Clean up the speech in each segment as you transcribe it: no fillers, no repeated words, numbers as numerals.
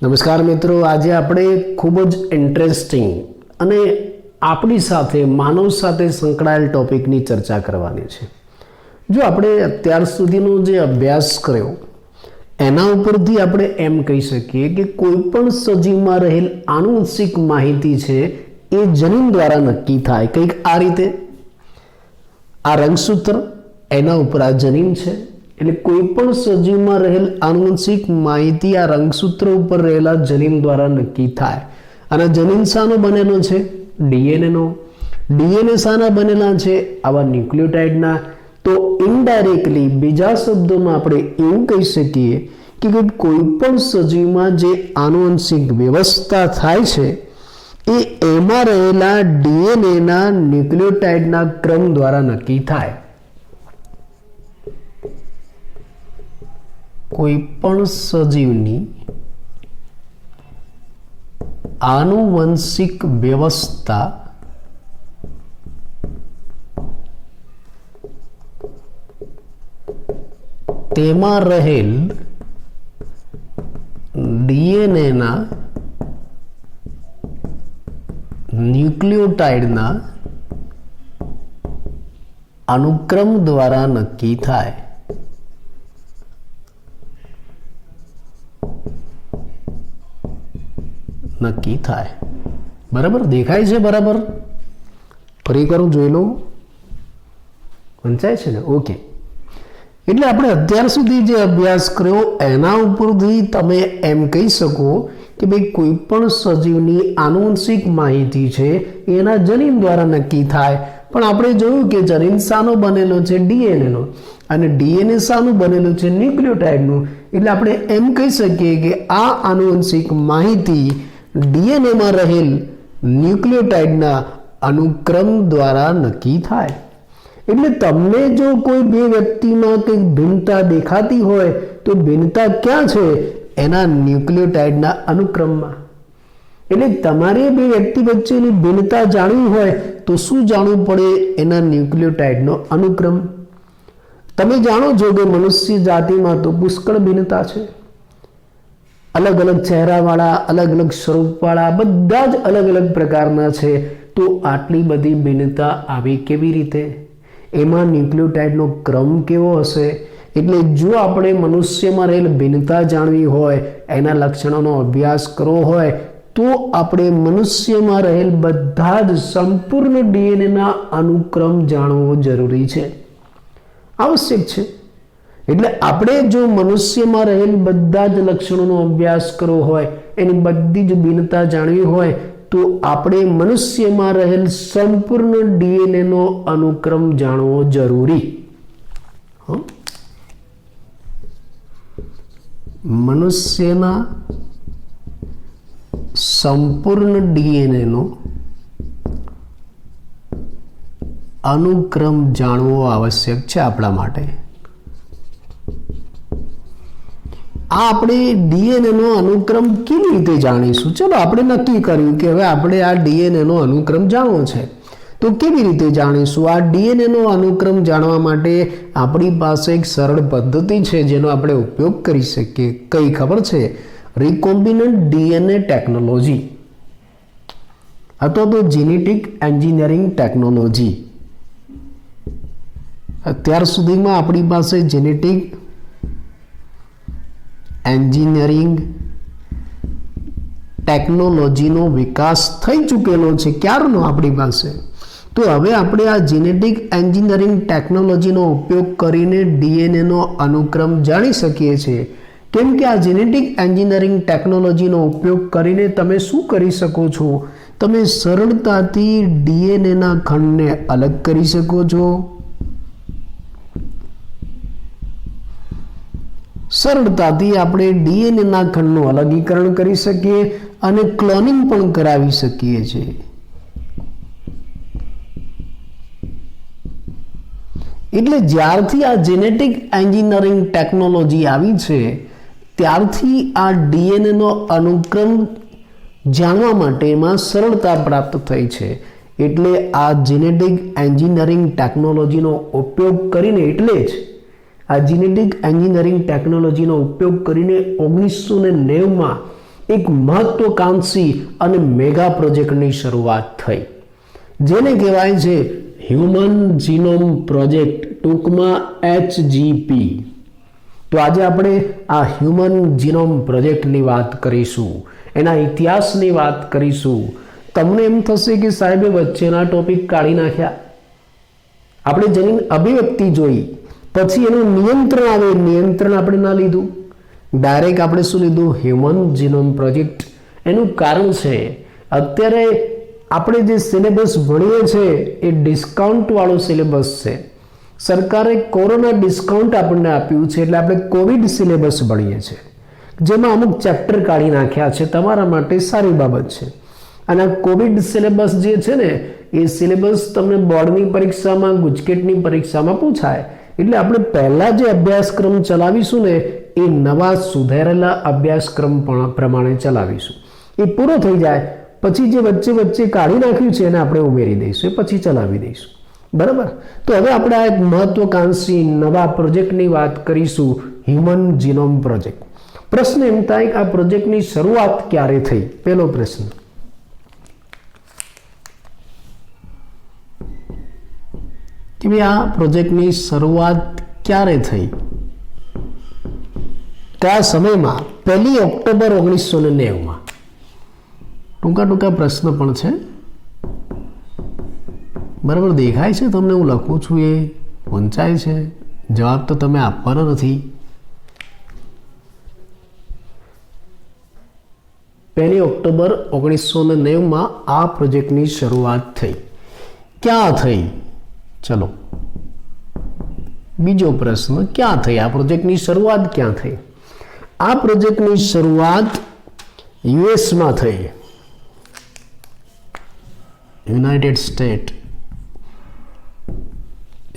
નમસ્કાર મિત્રો, આજે આપણે ખૂબ જ ઇન્ટરેસ્ટિંગ અને આપણી સાથે માનવ સાથે સંકળાયેલ ટોપિકની ચર્ચા કરવાની છે. જો આપણે અત્યાર સુધીનો જે અભ્યાસ કર્યો એના ઉપરથી આપણે એમ કહી શકીએ કે કોઈ પણ સજીવમાં રહેલ આનુવંશિક માહિતી છે એ જનીન દ્વારા નક્કી થાય. કંઈક આ રીતે આ રંગસૂત્ર એના ઉપર આ જનીન છે, એટલે કોઈ પણ સજીવમાં રહેલ આનુવંશિક માહિતી આ રંગસૂત્ર ઉપર રહેલા જનીન દ્વારા નક્કી થાય. અને જનીન શાનો બનેલો છે? ડીએનએનો. ડીએનએ શાના બનેલા છે? આવા ન્યુક્લિયોટાઇડના. તો ઇનડાયરેક્ટલી બીજા શબ્દોમાં આપણે એવું કહી શકીએ કે કોઈ પણ સજીવમાં જે આનુવંશિક વ્યવસ્થા થાય છે એ એમાં રહેલા ડીએનએના ન્યુક્લિયોટાઇડના ક્રમ દ્વારા નક્કી થાય. કોઈ પણ સજીવની આનુવંશિક વ્યવસ્થા તેમાં રહેલ ડીએનએના ન્યુક્લિયોટાઇડના અનુક્રમ દ્વારા નક્કી થાય. બરાબર દેખાય છે? બરાબર ફરી કરું, જોઈ લો. વંચાય છે ને? ઓકે. એટલે આપણે અત્યાર સુધી જે અભ્યાસ કર્યો એના ઉપરથી તમે એમ કહી શકો કે ભાઈ કોઈ પણ સજીવની આનુવંશિક માહિતી છે એના જનીન દ્વારા નક્કી થાય. પણ આપણે જોયું કે જનીન શાનો બનેલો છે? ડીએનએનો. અને ડીએનએ શાનું બનેલું છે? ન્યુક્લિયોટાઇડનું. એટલે આપણે એમ કહી શકીએ કે આ આનુવંશિક માહિતી ડીએનએમાં રહેલ ન્યુક્લિયોટાઇડના અનુક્રમ દ્વારા નક્કી થાય. એટલે તમને જો કોઈ બે વ્યક્તિમાં કંઈક ભિન્નતા દેખાતી હોય તો ભિન્નતા ક્યાં છે? એના ન્યુક્લિયોટાઇડના અનુક્રમમાં. એટલે તમારે બે વ્યક્તિ વચ્ચેની ભિન્નતા જાણવી હોય તો શું જાણવું પડે? એના ન્યુક્લિયોટાઇડનો અનુક્રમ. તમે જાણો છો કે મનુષ્ય જાતિમાં તો પુષ્કળ ભિન્નતા છે. અલગ અલગ ચહેરાવાળા, અલગ અલગ સ્વરૂપવાળા, બધા જ અલગ અલગ પ્રકારના છે. તો આટલી બધી ભિન્નતા આવી કેવી રીતે? એમાં ન્યુક્લિયોટાઇડનો ક્રમ કેવો હશે? એટલે જો આપણે મનુષ્યમાં રહેલ ભિન્નતા જાણવી હોય, એના લક્ષણોનો અભ્યાસ કરવો હોય તો આપણે મનુષ્યમાં રહેલ બધા જ સંપૂર્ણ ડીએનએના અનુક્રમ જાણવો જરૂરી છે, આવશ્યક છે. એટલે આપણે જો મનુષ્યમાં રહેલ બધા જ લક્ષણોનો અભ્યાસ કરવો હોય, એની બધી જ ભિન્નતા જાણવી હોય તો આપણે મનુષ્યમાં રહેલ સંપૂર્ણ ડીએનએનો અનુક્રમ જાણવો જરૂરી. મનુષ્યના સંપૂર્ણ ડીએનએનો અનુક્રમ જાણવો આવશ્યક છે આપણા માટે. આ આપણે ડીએનએનો અનુક્રમ કેવી રીતે જાણીશું? ચલો આપણે નક્કી કર્યું કે હવે આપણે આ ડીએનએનો અનુક્રમ જાણવો છે, તો કેવી રીતે જાણીશું? આ ડીએનએનો અનુક્રમ જાણવા માટે આપણી પાસે એક સરળ પદ્ધતિ છે જેનો આપણે ઉપયોગ કરી શકીએ. કઈ ખબર છે? રિકોમ્બિનન્ટ ડીએનએ ટેકનોલોજી અથવા તો જેનેટિક એન્જિનિયરિંગ ટેકનોલોજી. અત્યાર સુધીમાં આપણી પાસે જેનેટિક એન્જિનિયરિંગ ટેકનોલોજીનો વિકાસ થઈ ચૂકેલો છે. ક્યારનો આપણી પાસે? તો હવે આપણે આ જેનેટિક એન્જિનિયરિંગ ટેકનોલોજીનો ઉપયોગ કરીને ડીએનએનો અનુક્રમ જાણી શકીએ છીએ. કેમ કે આ જેનેટિક એન્જિનિયરિંગ ટેકનોલોજીનો ઉપયોગ કરીને તમે શું કરી શકો છો? તમે સરળતાથી ડીએનએના ખંડને અલગ કરી શકો છો. સરળતાથી આપણે ડીએનએના ખંડનું અલગીકરણ કરી શકીએ અને ક્લોનિંગ પણ કરાવી શકીએ છીએ. એટલે જ્યારથી આ જેનેટિક એન્જિનિયરિંગ ટેકનોલોજી આવી છે ત્યારથી આ ડીએનએનો અનુક્રમ જાણવા માટે એમાં સરળતા પ્રાપ્ત થઈ છે. એટલે આ જેનેટિક એન્જિનિયરિંગ ટેકનોલોજીનો ઉપયોગ કરીને એટલે જ આ જેનેટિક એન્જિનિયરિંગ ટેકનોલોજીનો ઉપયોગ કરીને 1990માં એક મહત્વકાંક્ષી અને મેગા પ્રોજેક્ટની શરૂઆત થઈ, જેને કહેવાય છે હ્યુમન જીનોમ પ્રોજેક્ટ, ટૂંકમાં HGP. તો આજે આપણે આ હ્યુમન જીનોમ પ્રોજેક્ટની વાત કરીશું, એના ઇતિહાસની વાત કરીશું. તમને એમ થશે કે સાહેબે વચ્ચેના ટોપિક કાઢી નાખ્યા. આપણે જનીન અભિવ્યક્તિ જોઈ, પછી એનું નિયંત્રણ આવે, નિયંત્રણ આપણે ના લીધું, ડાયરેક્ટ આપણે શું લીધું? Human genome project. એનું કારણ છે અત્યારે આપણે જે સિલેબસ ભણીએ છીએ એ ડિસ્કાઉન્ટવાળો સિલેબસ છે. સરકારે કોરોના ડિસ્કાઉન્ટ આપણને આપ્યું છે, એટલે આપણે કોવિડ સિલેબસ ભણીએ છીએ, જેમાં અમુક ચેપ્ટર કાઢી નાખ્યા છે. તમારા માટે સારી બાબત છે. અને આ કોવિડ સિલેબસ જે છે ને એ સિલેબસ તમને બોર્ડની પરીક્ષામાં, ગુજકેટની પરીક્ષામાં પૂછાય. એટલે આપણે પહેલાં જે અભ્યાસક્રમ ચલાવીશું ને એ નવા સુધારેલા અભ્યાસક્રમ પ્રમાણે ચલાવીશું. એ પૂરો થઈ જાય પછી જે વચ્ચે વચ્ચે કાઢી નાખ્યું છે એને આપણે ઉમેરી દઈશું, એ પછી ચલાવી દઈશું. બરાબર? તો હવે આપણે આ એક મહત્વકાંક્ષી નવા પ્રોજેક્ટની વાત કરીશું, હ્યુમન જીનોમ પ્રોજેક્ટ. પ્રશ્ન એમ થાય કે આ પ્રોજેક્ટની શરૂઆત ક્યારે થઈ? પહેલો પ્રશ્ન કે ભાઈ આ પ્રોજેક્ટની શરૂઆત ક્યારે થઈ, કયા સમયમાં? 1 ઓક્ટોબર 1990માં. ટૂંકા ટૂંકા પ્રશ્ન પણ છે. બરાબર દેખાય છે તમને? હું લખું છું એ વંચાય છે, જવાબ તો તમે આપવાનો નથી. 1 ઓક્ટોબર 1990માં આ પ્રોજેક્ટની શરૂઆત થઈ. ક્યાં થઈ? ચલો બીજો પ્રશ્ન, ક્યાં થઈ આ પ્રોજેક્ટની શરૂઆત? ક્યાં થઈ? આ પ્રોજેક્ટની શરૂઆત યુએસમાં થઈ, યુનાઇટેડ સ્ટેટ.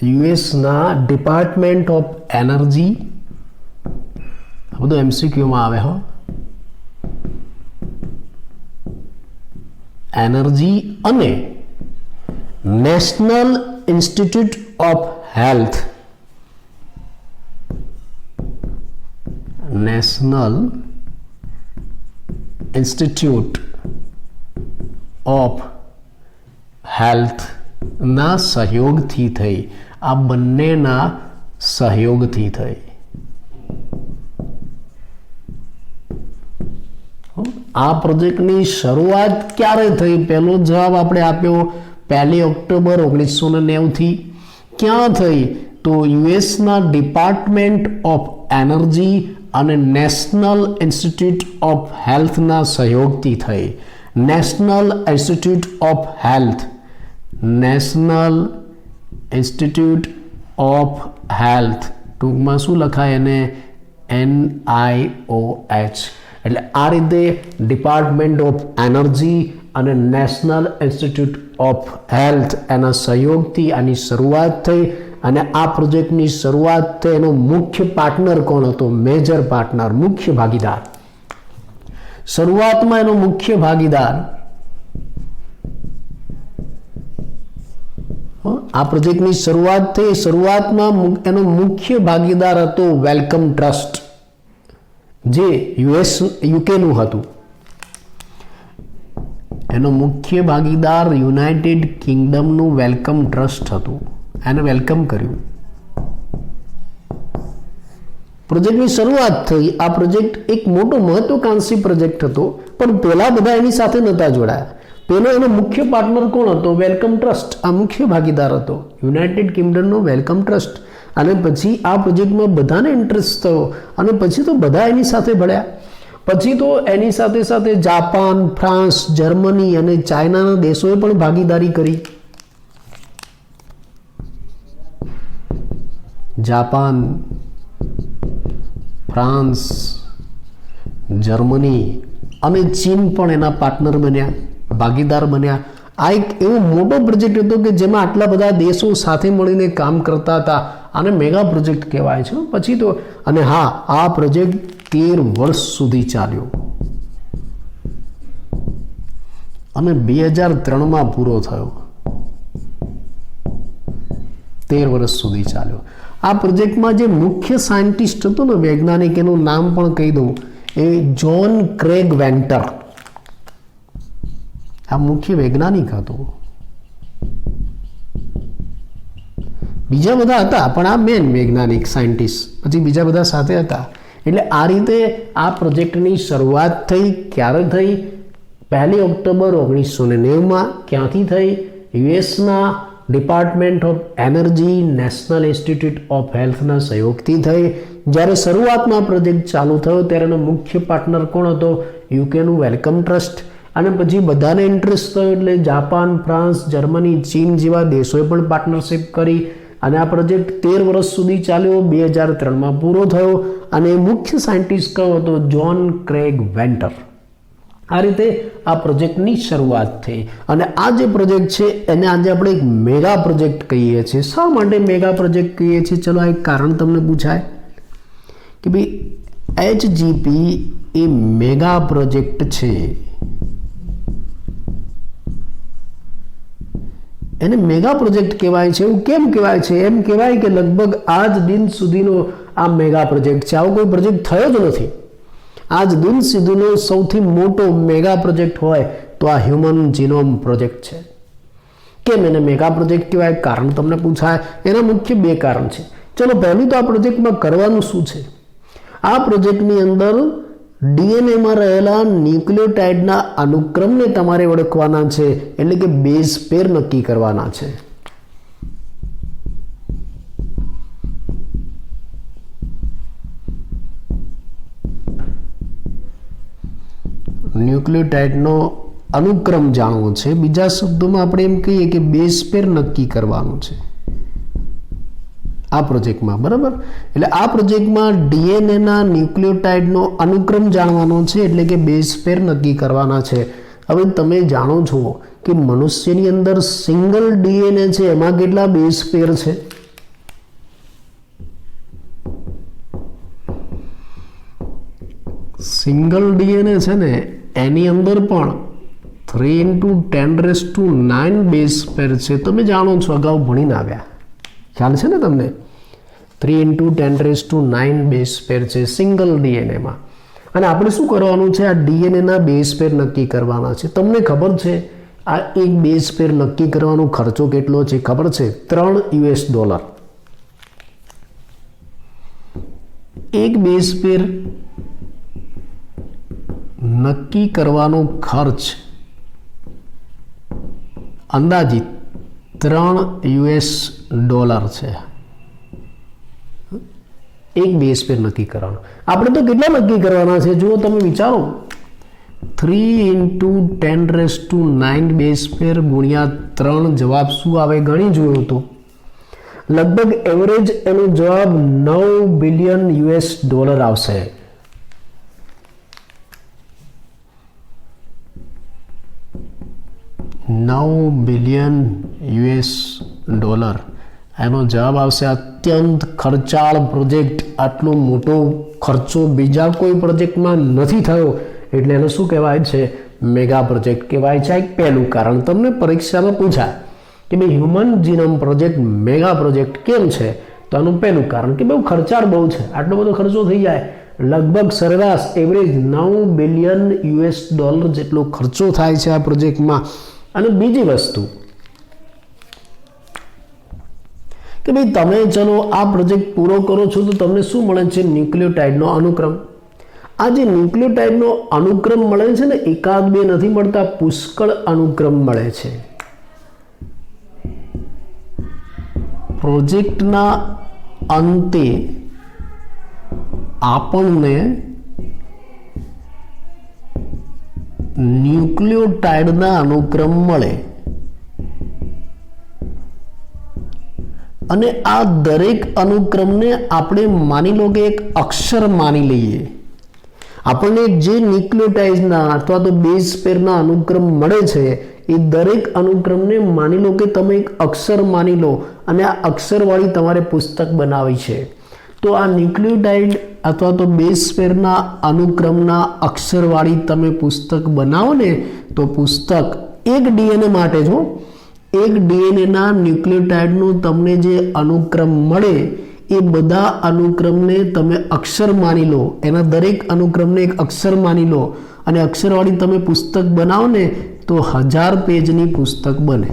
યુએસના ડિપાર્ટમેન્ટ ઓફ એનર્જી, આ બધું MCQમાં આવે હો, એનર્જી અને national institute of health, national institute of હેલ્થના સહયોગથી થઈ. આ બંનેના સહયોગથી થઈ. આ પ્રોજેક્ટની શરૂઆત ક્યારે થઈ? પહેલો જવાબ આપણે આપ્યો 1 ઓક્ટોબર 1990થી. ક્યાં થઈ? તો યુએસના ડિપાર્ટમેન્ટ ઓફ એનર્જી અને નેશનલ ઇન્સ્ટિટ્યૂટ ઓફ હેલ્થના સહયોગથી થઈ. National institute of health, national institute of health, ટૂંકમાં શું લખાય એને? NIOH. એટલે આ રીતે ડિપાર્ટમેન્ટ ઓફ એનર્જી અને નેશનલ ઇન્સ્ટિટ્યૂટ ઓફ હેલ્થ એના સહયોગથી આની શરૂઆત થઈ. અને આ પ્રોજેક્ટની શરૂઆત થઈ. એનો મુખ્ય પાર્ટનર કોણ હતો? મેજર પાર્ટનર, મુખ્ય ભાગીદાર. શરૂઆતમાં એનો મુખ્ય ભાગીદાર, આ પ્રોજેક્ટની શરૂઆત થઈ, શરૂઆતમાં એનો મુખ્ય ભાગીદાર હતો વેલકમ ટ્રસ્ટ, જે યુકેનું હતું. એનો મુખ્ય ભાગીદાર યુનાઇટેડ કિંગડમનું વેલકમ ટ્રસ્ટ હતું. એને વેલકમ કર્યું. પ્રોજેક્ટની શરૂઆત થઈ. આ પ્રોજેક્ટ એક મોટો મહત્વકાંક્ષી પ્રોજેક્ટ હતો, પણ પેલા બધા એની સાથે નહોતા જોડાયા. પેલો એનો મુખ્ય પાર્ટનર કોણ હતો? Welcome trust. આ મુખ્ય ભાગીદાર હતો, યુનાઇટેડ કિંગડમનો વેલકમ ટ્રસ્ટ. અને પછી આ પ્રોજેક્ટમાં બધાને ઇન્ટરેસ્ટ થયો અને પછી તો બધા એની સાથે ભળ્યા. પછી તો એની સાથે સાથે જાપાન, ફ્રાન્સ, જર્મની અને ચાઇનાના દેશોએ પણ ભાગીદારી કરી. જાપાન, ફ્રાન્સ, જર્મની અને ચીન પણ એના પાર્ટનર બન્યા, ભાગીદાર બન્યા. આ એક એવો મોટો પ્રોજેક્ટ હતો કે જેમાં આટલા બધા દેશો સાથે મળીને કામ કરતા હતા. આને મેગા પ્રોજેક્ટ કહેવાય છે. પછી તો અને હા, આ પ્રોજેક્ટ 13 વર્ષ સુધી ચાલ્યો અને 2003માં પૂરો થયો. 13 વર્ષ સુધી ચાલ્યો. આ પ્રોજેક્ટમાં જે મુખ્ય સાયન્ટિસ્ટ હતો ને વૈજ્ઞાનિક, એનું નામ પણ કહી દઉં, એ જ્હોન ક્રેગ વેન્ટર. આ મુખ્ય વૈજ્ઞાનિક હતો. બીજા બધા હતા પણ આ મેન વૈજ્ઞાનિક સાયન્ટિસ્ટ, પછી બીજા બધા સાથે હતા. એટલે આ રીતે આ પ્રોજેક્ટની શરૂઆત થઈ. ક્યારે થઈ? 1 ઓક્ટોબર 1990માં. ક્યાંથી થઈ? યુએસના department of energy, national institute of હેલ્થના સહયોગથી થઈ. જ્યારે શરૂઆતમાં પ્રોજેક્ટ ચાલુ થયો ત્યારે એનો મુખ્ય પાર્ટનર કોણ હતો? યુકેનું વેલકમ ટ્રસ્ટ. અને પછી બધાને ઇન્ટરેસ્ટ થયો એટલે જાપાન, ફ્રાન્સ, જર્મની, ચીન જેવા દેશોએ પણ પાર્ટનરશિપ કરી અને આ પ્રોજેક્ટ 13 વર્ષ સુધી ચાલ્યો. 2003માં પૂરો થયો અને મુખ્ય સાયન્ટિસ્ટ કયો હતો? John Craig Venter. આ રીતે આ પ્રોજેક્ટની શરૂઆત થઈ. અને આ જે પ્રોજેક્ટ છે એને આજે આપણે એક મેગા પ્રોજેક્ટ કહીએ છીએ. શા માટે મેગા પ્રોજેક્ટ કહીએ છીએ? ચલો આ એક કારણ તમને પૂછાય કે ભાઈ HGP એ મેગા પ્રોજેક્ટ છે. એને મેગા પ્રોજેક્ટ કહેવાય છે. એવું કેમ કહેવાય છે? એમ કહેવાય કે લગભગ આજ દિન સુધીનો આ મેગા પ્રોજેક્ટ છે. આવો કોઈ પ્રોજેક્ટ થયો જ નથી. આજ દિન સુધીનો સૌથી મોટો મેગા પ્રોજેક્ટ હોય તો આ હ્યુમન જીનોમ પ્રોજેક્ટ છે. કેમ એને મેગા પ્રોજેક્ટ કહેવાય? કારણ તમને પૂછાય. એના મુખ્ય 2 કારણ છે. ચલો પહેલું તો આ પ્રોજેક્ટમાં કરવાનું શું છે? આ પ્રોજેક્ટની અંદર ડીએનએમાં રહેલા ન્યુક્લિયોટાઇડના અનુક્રમને તમારે ઓળખવાના છે, એટલે કે બેઝ પેર નક્કી કરવાના છે. ન્યુક્લિયોટાઇડનો અનુક્રમ જાણવો છે. બીજા શબ્દોમાં આપણે એમ કહીએ કે બેઝ પેર નક્કી કરવાનું છે આ પ્રોજેક્ટમાં, બરાબર? એટલે આ પ્રોજેક્ટમાં ડીએનએના ન્યુક્લિયોટાઇડનો અનુક્રમ જાણવાનો છે, એટલે કે બેઝ પેર નક્કી કરવાના છે. હવે તમે જાણો છો કે મનુષ્યની અંદર સિંગલ ડીએનએ છે, એમાં કેટલા બેઝ પેર છે? સિંગલ ડીએનએ છે ને એની અંદર પણ 3 × 10⁹ બેઝ પેર છે. તમે જાણો છો, અગાઉ ભણીને આવ્યા, ખ્યાલ છે ને તમને? 3 × 10⁹ બેઝ પેર છે સિંગલ ડીએનએમાં. અને આપણે શું કરવાનું છે? આ ડીએનએના બેઝ પેર નક્કી કરવાના છે. તમને ખબર છે આ એક બેઝ પેર નક્કી કરવાનો ખર્ચો કેટલો છે? ખબર છે? $3. એક બેઝ પેર નક્કી કરવાનો ખર્ચ અંદાજિત $3 છે. એક બેઝ પેર નક્કી કરવાનો. આપણે તો કેટલા નક્કી કરવાના છે? જુઓ, તમે વિચારો, 3 × 10⁹ બેઝ પેર ગુણ્યા 3. જવાબ શું આવે? ગણી જોયો તો લગભગ એવરેજ એનો જવાબ $9 બિલિયન આવશે. $9 બિલિયન એનો જવાબ આવશે. અત્યંત ખર્ચાળ પ્રોજેક્ટ. આટલો મોટો ખર્ચો બીજા કોઈ પ્રોજેક્ટમાં નથી થયો, એટલે એને શું કહેવાય છે? મેગા પ્રોજેક્ટ કહેવાય છે. એક પહેલું કારણ તમને પરીક્ષામાં પૂછાય કે ભાઈ human genome project mega project કેમ છે? તો આનું પહેલું કારણ કે બહુ ખર્ચાળ બહુ છે. આટલો બધો ખર્ચો થઈ જાય, લગભગ સરેરાશ એવરેજ $9 બિલિયન જેટલો ખર્ચો થાય છે આ પ્રોજેક્ટમાં. અને બીજી વસ્તુ કે ભાઈ તમે ચલો આ પ્રોજેક્ટ પૂરો કરો છો તો તમને શું મળે છે? ન્યુક્લિયોટાઇડનો અનુક્રમ. આ જે ન્યુક્લિયોટાઇડનો અનુક્રમ મળે છે ને, 1-2 નથી મળતા, પુષ્કળ અનુક્રમ મળે છે. પ્રોજેક્ટના અંતે આપણને ન્યુક્લિયોટાઇડના અનુક્રમ મળે અને આ દરેક અનુક્રમને આપણે માની લો કે એક અક્ષર માની લઈએ. આપણને જે ન્યુક્લિયોટાઇડના અથવા તો બેઝ પેરના અનુક્રમ મળે છે એ દરેક અનુક્રમને માની લો કે તમે એક અક્ષર માની લો અને આ અક્ષરવાળી તમારે પુસ્તક બનાવી છે. તો આ ન્યુક્લિયોટાઇડ અથવા તો બેઝ પેરના અનુક્રમના અક્ષરવાળી તમે પુસ્તક બનાવો ને, તો પુસ્તક એક ડીએનએ માટે જો એક ડીએનએના ન્યુક્લિયોટાઇડનો તમને જે અનુક્રમ મળે એ બધા અનુક્રમને તમે અક્ષર માની લો, એના દરેક અનુક્રમને એક અક્ષર માની લો અને અક્ષરવાળી તમે પુસ્તક બનાવો ને તો 1000 પેજની પુસ્તક બને.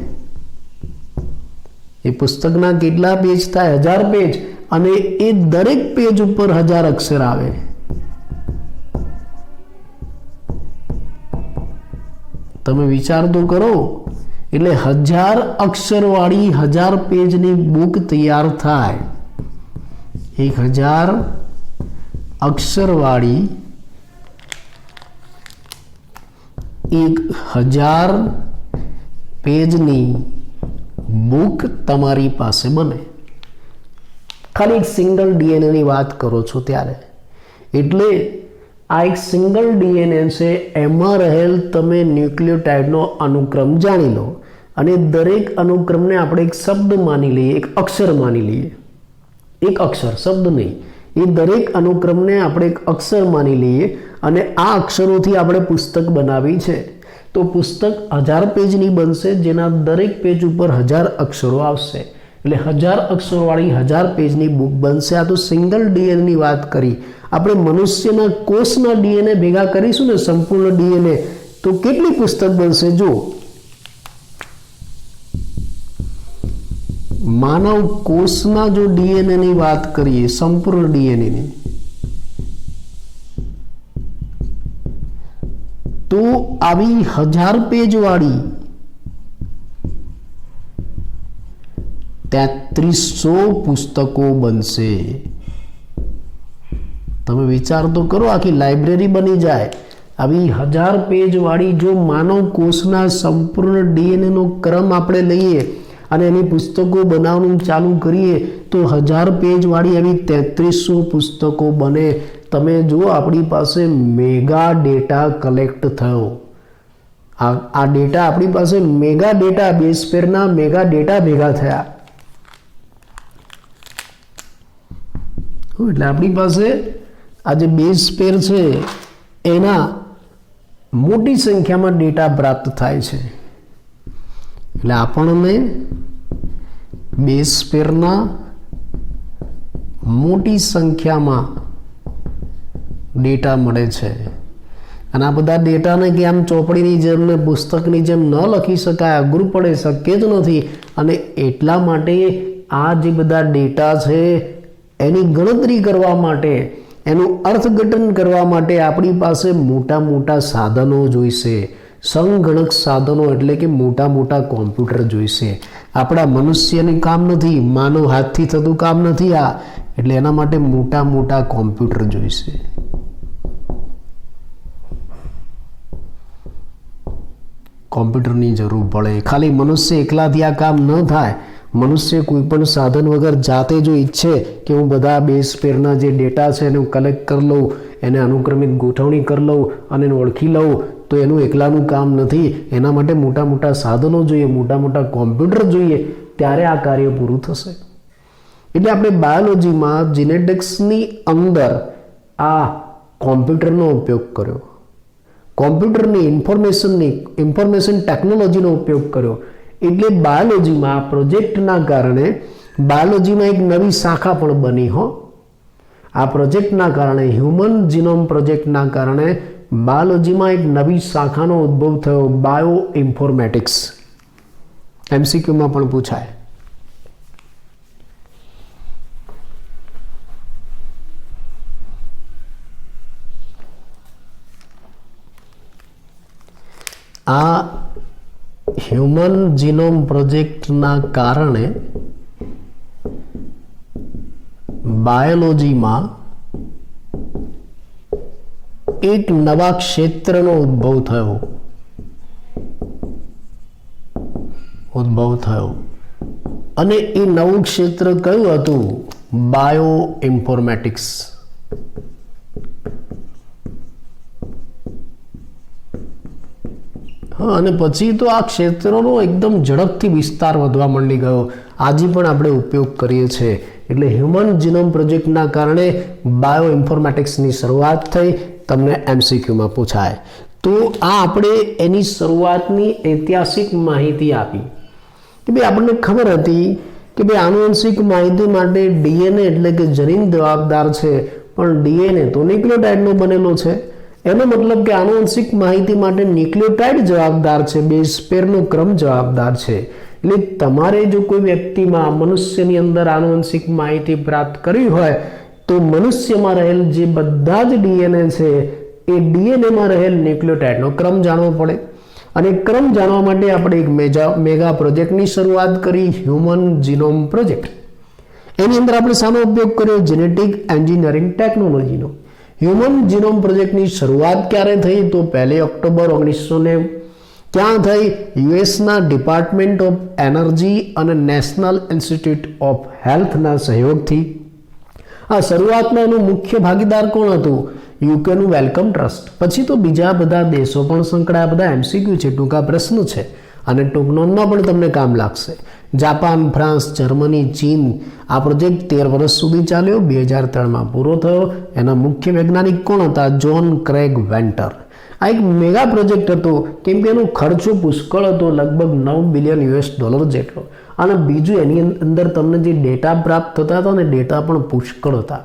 એ પુસ્તકના કેટલા પેજ થાય? 1000 પેજ. અને એ દરેક પેજ ઉપર 1000 અક્ષર આવે. તમે વિચાર તો કરો. એટલે 1000 અક્ષરવાળી 1000 પેજની બુક તૈયાર થાય. 1000 અક્ષરવાળી 1000 પેજની બુક તમારી પાસે બને. ખાલી એક સિંગલ ડીએનએની વાત કરો છો ત્યારે. એટલે આ એક સિંગલ ડીએનએ છે, એમાં રહેલ તમે ન્યુક્લિયોટાઇડનો અનુક્રમ જાણી લો અને દરેક અનુક્રમને આપણે એક શબ્દ માની લઈએ, એક અક્ષર માની લઈએ. એક અક્ષર, શબ્દ નહીં. એ દરેક અનુક્રમને આપણે એક અક્ષર માની લઈએ અને આ અક્ષરોથી આપણે પુસ્તક બનાવી છે. તો પુસ્તક 1000 પેજની બનશે, જેના દરેક પેજ ઉપર 1000 અક્ષરો આવશે. એટલે 1000 અક્ષરોવાળી 1000 પેજની બુક બનશે. આ તો સિંગલ ડીએનએની વાત કરી. આપણે મનુષ્યના કોષના ડીએનએ ભેગા કરીશું ને, સંપૂર્ણ ડીએનએ, તો કેટલી પુસ્તક બનશે? જો માનવ કોષના જો ડીએનએની વાત કરીએ, સંપૂર્ણ ડીએનએની, તો આવી 1000 પેજ વાળી 3300 પુસ્તકો બનશે. તમે વિચાર તો કરો, આખી લાઇબ્રેરી બની જાય. આવી 1000 પેજ વાળી જો માનવ કોષના સંપૂર્ણ ડીએનએનો ક્રમ આપણે લઈએ અને એની પુસ્તકો બનાવવાનું ચાલુ કરીએ તો 1000 પેજ વાળી આવી 3300 પુસ્તકો બને. તમે જુઓ, આપણી પાસે મેગા ડેટા કલેક્ટ થયો. આ ડેટા આપણી પાસે મેગા ડેટા, બેઝ પેરના મેગા ડેટા ભેગા થયા. એટલે આપણી પાસે આ જે બેઝ પેર છે એના મોટી સંખ્યામાં ડેટા પ્રાપ્ત થાય છે. એટલે આપણને બેઝ પેરના મોટી સંખ્યામાં ડેટા મળે છે. અને આ બધા ડેટાને કે આમ ચોપડીની જેમ ને પુસ્તકની જેમ ન લખી શકાય, અઘરું પડે, શક્ય જ નથી. અને એટલા માટે આ જે બધા ડેટા છે એની ગણતરી કરવા માટે, એનું અર્થઘટન કરવા માટે આપણી પાસે મોટા મોટા સાધનો જોઈશે. સંગણક સાધનો એટલે કે મોટા મોટા કોમ્પ્યુટર જોઈશે. આપણા મનુષ્યનું કામ નથી, માનવ હાથથી થતું કામ નથી આ. એટલે એના માટે મોટા મોટા કોમ્પ્યુટર જોઈશે. કોમ્પ્યુટરની જરૂર પડે. ખાલી મનુષ્ય એકલાથી આ કામ ન થાય. મનુષ્ય કોઈ પણ સાધન વગર જાતે જો ઈચ્છે કે હું બધા બેઝ પેરના જે ડેટા છે એને હું કલેક્ટ કરી લઉં, એને અનુક્રમિત ગોઠવણી કરી લઉં અને એને ઓળખી લઉં, તો એનું એકલાનું કામ નથી. એના માટે મોટા મોટા સાધનો જોઈએ, મોટા મોટા કોમ્પ્યુટર જોઈએ, ત્યારે આ કાર્ય પૂરું થશે. એટલે આપણે બાયોલોજીમાં જીનેટિક્સની અંદર આ કોમ્પ્યુટરનો ઉપયોગ કર્યો, કોમ્પ્યુટરની ઇન્ફોર્મેશન ટેકનોલોજીનો ઉપયોગ કર્યો. એટલે બાયોલોજીમાં પ્રોજેક્ટના કારણે બાયોલોજીમાં એક નવી શાખા પણ બની હો. આ પ્રોજેક્ટના કારણે, હ્યુમન જીનોમ પ્રોજેક્ટના કારણે બાયોલોજીમાં એક નવી શાખાનો ઉદ્ભવ થયો, બાયો ઇન્ફોર્મેટિક્સ. MCQમાં પણ પૂછાય. આ હ્યુમન જીનોમ પ્રોજેક્ટના કારણે બાયોલોજીમાં એક નવા ક્ષેત્રનો ઉદ્ભવ થયો અને એ નવું ક્ષેત્ર કયું હતું? Bio informatics. અને પછી તો આ ક્ષેત્રનો એકદમ ઝડપથી વિસ્તાર વધવા માંડી ગયો. આજે પણ આપણે ઉપયોગ કરીએ છીએ. એટલે હ્યુમન જીનોમ પ્રોજેક્ટના કારણે બાયો ઇન્ફોર્મેટિક્સની શરૂઆત થઈ. તમને MCQમાં પૂછાય. તો આ આપણે એની શરૂઆતની ઐતિહાસિક માહિતી આપી. કે ભાઈ આપણને ખબર હતી કે ભાઈ આનુવંશિક માહિતી માટે ડીએનએ એટલે કે જનીન જવાબદાર છે, પણ ડીએનએ તો ન્યુક્લિયોટાઇડનો બનેલો છે. એનો મતલબ કે આનુવંશિક માહિતી માટે ન્યુક્લિયોટાઇડ જવાબદાર છે, બેઝ પેરનો ક્રમ જવાબદાર છે. એટલે તમારે જો કોઈ વ્યક્તિમાં મનુષ્યની અંદર આનુવંશિક માહિતી પ્રાપ્ત કરવી હોય તો મનુષ્યમાં રહેલ જે બધા જ ડીએનએ છે એ ડીએનએમાં રહેલ ન્યુક્લિયોટાઇડનો ક્રમ જાણવો પડે. અને ક્રમ જાણવા માટે આપણે એક મેગા પ્રોજેક્ટની શરૂઆત કરી, હ્યુમન જીનોમ પ્રોજેક્ટ. એની અંદર આપણે શાનો ઉપયોગ કર્યો? જેનેટિક એન્જિનિયરિંગ ટેકનોલોજીનો. હ્યુમન જીનોમ પ્રોજેક્ટની શરૂઆત ક્યારે થઈ? તો 1 ઓક્ટોબર 1990. ક્યાં થઈ? યુએસના ડિપાર્ટમેન્ટ ઓફ એનર્જી અને નેશનલ ઇન્સ્ટિટ્યૂટ ઓફ હેલ્થના સહયોગથી. આ શરૂઆતમાં એનું મુખ્ય ભાગીદાર કોણ હતું? યુકેનું વેલકમ ટ્રસ્ટ. પછી તો બીજા બધા દેશો પણ સંકળાયા. બધા એમસીક્યુ છે, ટૂંકા પ્રશ્ન છે અને ટૂંક નોંધમાં પણ તમને કામ લાગશે. જાપાન, ફ્રાન્સ, જર્મની, ચીન. આ પ્રોજેક્ટ 13 વર્ષ સુધી ચાલ્યો. 2003માં પૂરો થયો. એના મુખ્ય વૈજ્ઞાનિક કોણ હતા? John Craig Venter. આ એક મેગા પ્રોજેક્ટ હતો કેમ કે એનો ખર્ચો પુષ્કળ હતો, લગભગ $9 બિલિયન જેટલો. અને બીજું એની અંદર તમને જે ડેટા પ્રાપ્ત થતા હતા ને, ડેટા પણ પુષ્કળ હતા.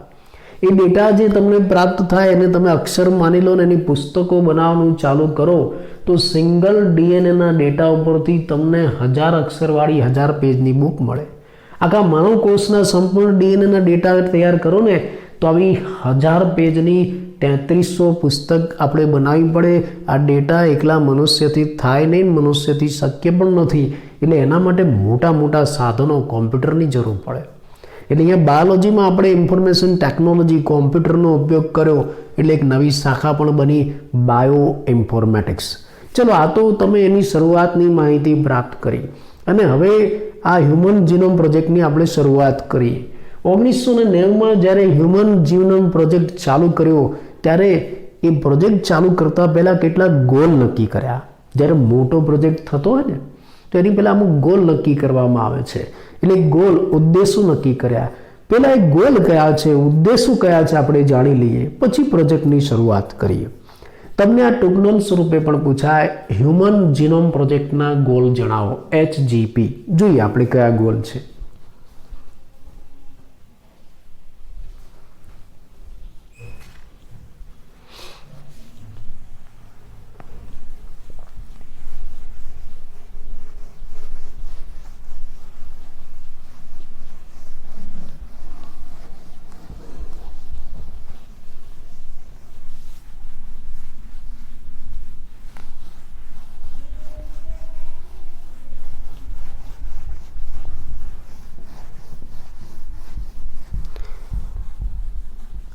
એ ડેટા જે તમને પ્રાપ્ત થાય એને તમે અક્ષર માની લો ને એની પુસ્તકો બનાવવાનું ચાલુ કરો તો સિંગલ ડીએનએના ડેટા ઉપરથી તમને 1000 અક્ષરવાળી 1000 પેજની બુક મળે. આખા માનવ કોષના સંપૂર્ણ ડીએનએના ડેટા તૈયાર કરો ને તો આવી 1000 પેજની 3300 પુસ્તક આપણે બનાવવી પડે. આ ડેટા એકલા મનુષ્યથી થાય નહીં, મનુષ્યથી શક્ય પણ નથી. એટલે એના માટે મોટા મોટા સાધનો, કોમ્પ્યુટરની જરૂર પડે. એટલે અહીંયા બાયોલોજીમાં આપણે ઇન્ફોર્મેશન ટેકનોલોજી, કોમ્પ્યુટરનો ઉપયોગ કર્યો એટલે એક નવી શાખા પણ બની, બાયો ઇન્ફોર્મેટિક્સ. ચલો, આ તો તમે એની શરૂઆતની માહિતી પ્રાપ્ત કરી. અને હવે આ હ્યુમન જીનોમ પ્રોજેક્ટની આપણે શરૂઆત કરી. 1990માં જ્યારે હ્યુમન જીનોમ પ્રોજેક્ટ ચાલુ કર્યો ત્યારે એ પ્રોજેક્ટ ચાલુ કરતાં પહેલાં કેટલાક ગોલ નક્કી કર્યા. જ્યારે મોટો પ્રોજેક્ટ થતો હોય ને તો એની પહેલાં અમુક ગોલ નક્કી કરવામાં આવે છે. એટલે ગોલ, ઉદ્દેશો નક્કી કર્યા. પહેલાં એક ગોલ કયા છે, ઉદ્દેશો કયા છે આપણે જાણી લઈએ, પછી પ્રોજેક્ટની શરૂઆત કરીએ. તમને આ ટૂંકનોંધ સ્વરૂપે પણ પૂછાય, હ્યુમન જીનોમ પ્રોજેક્ટના ગોલ જણાવો, HGP. જોઈએ આપણે કયા ગોલ છે.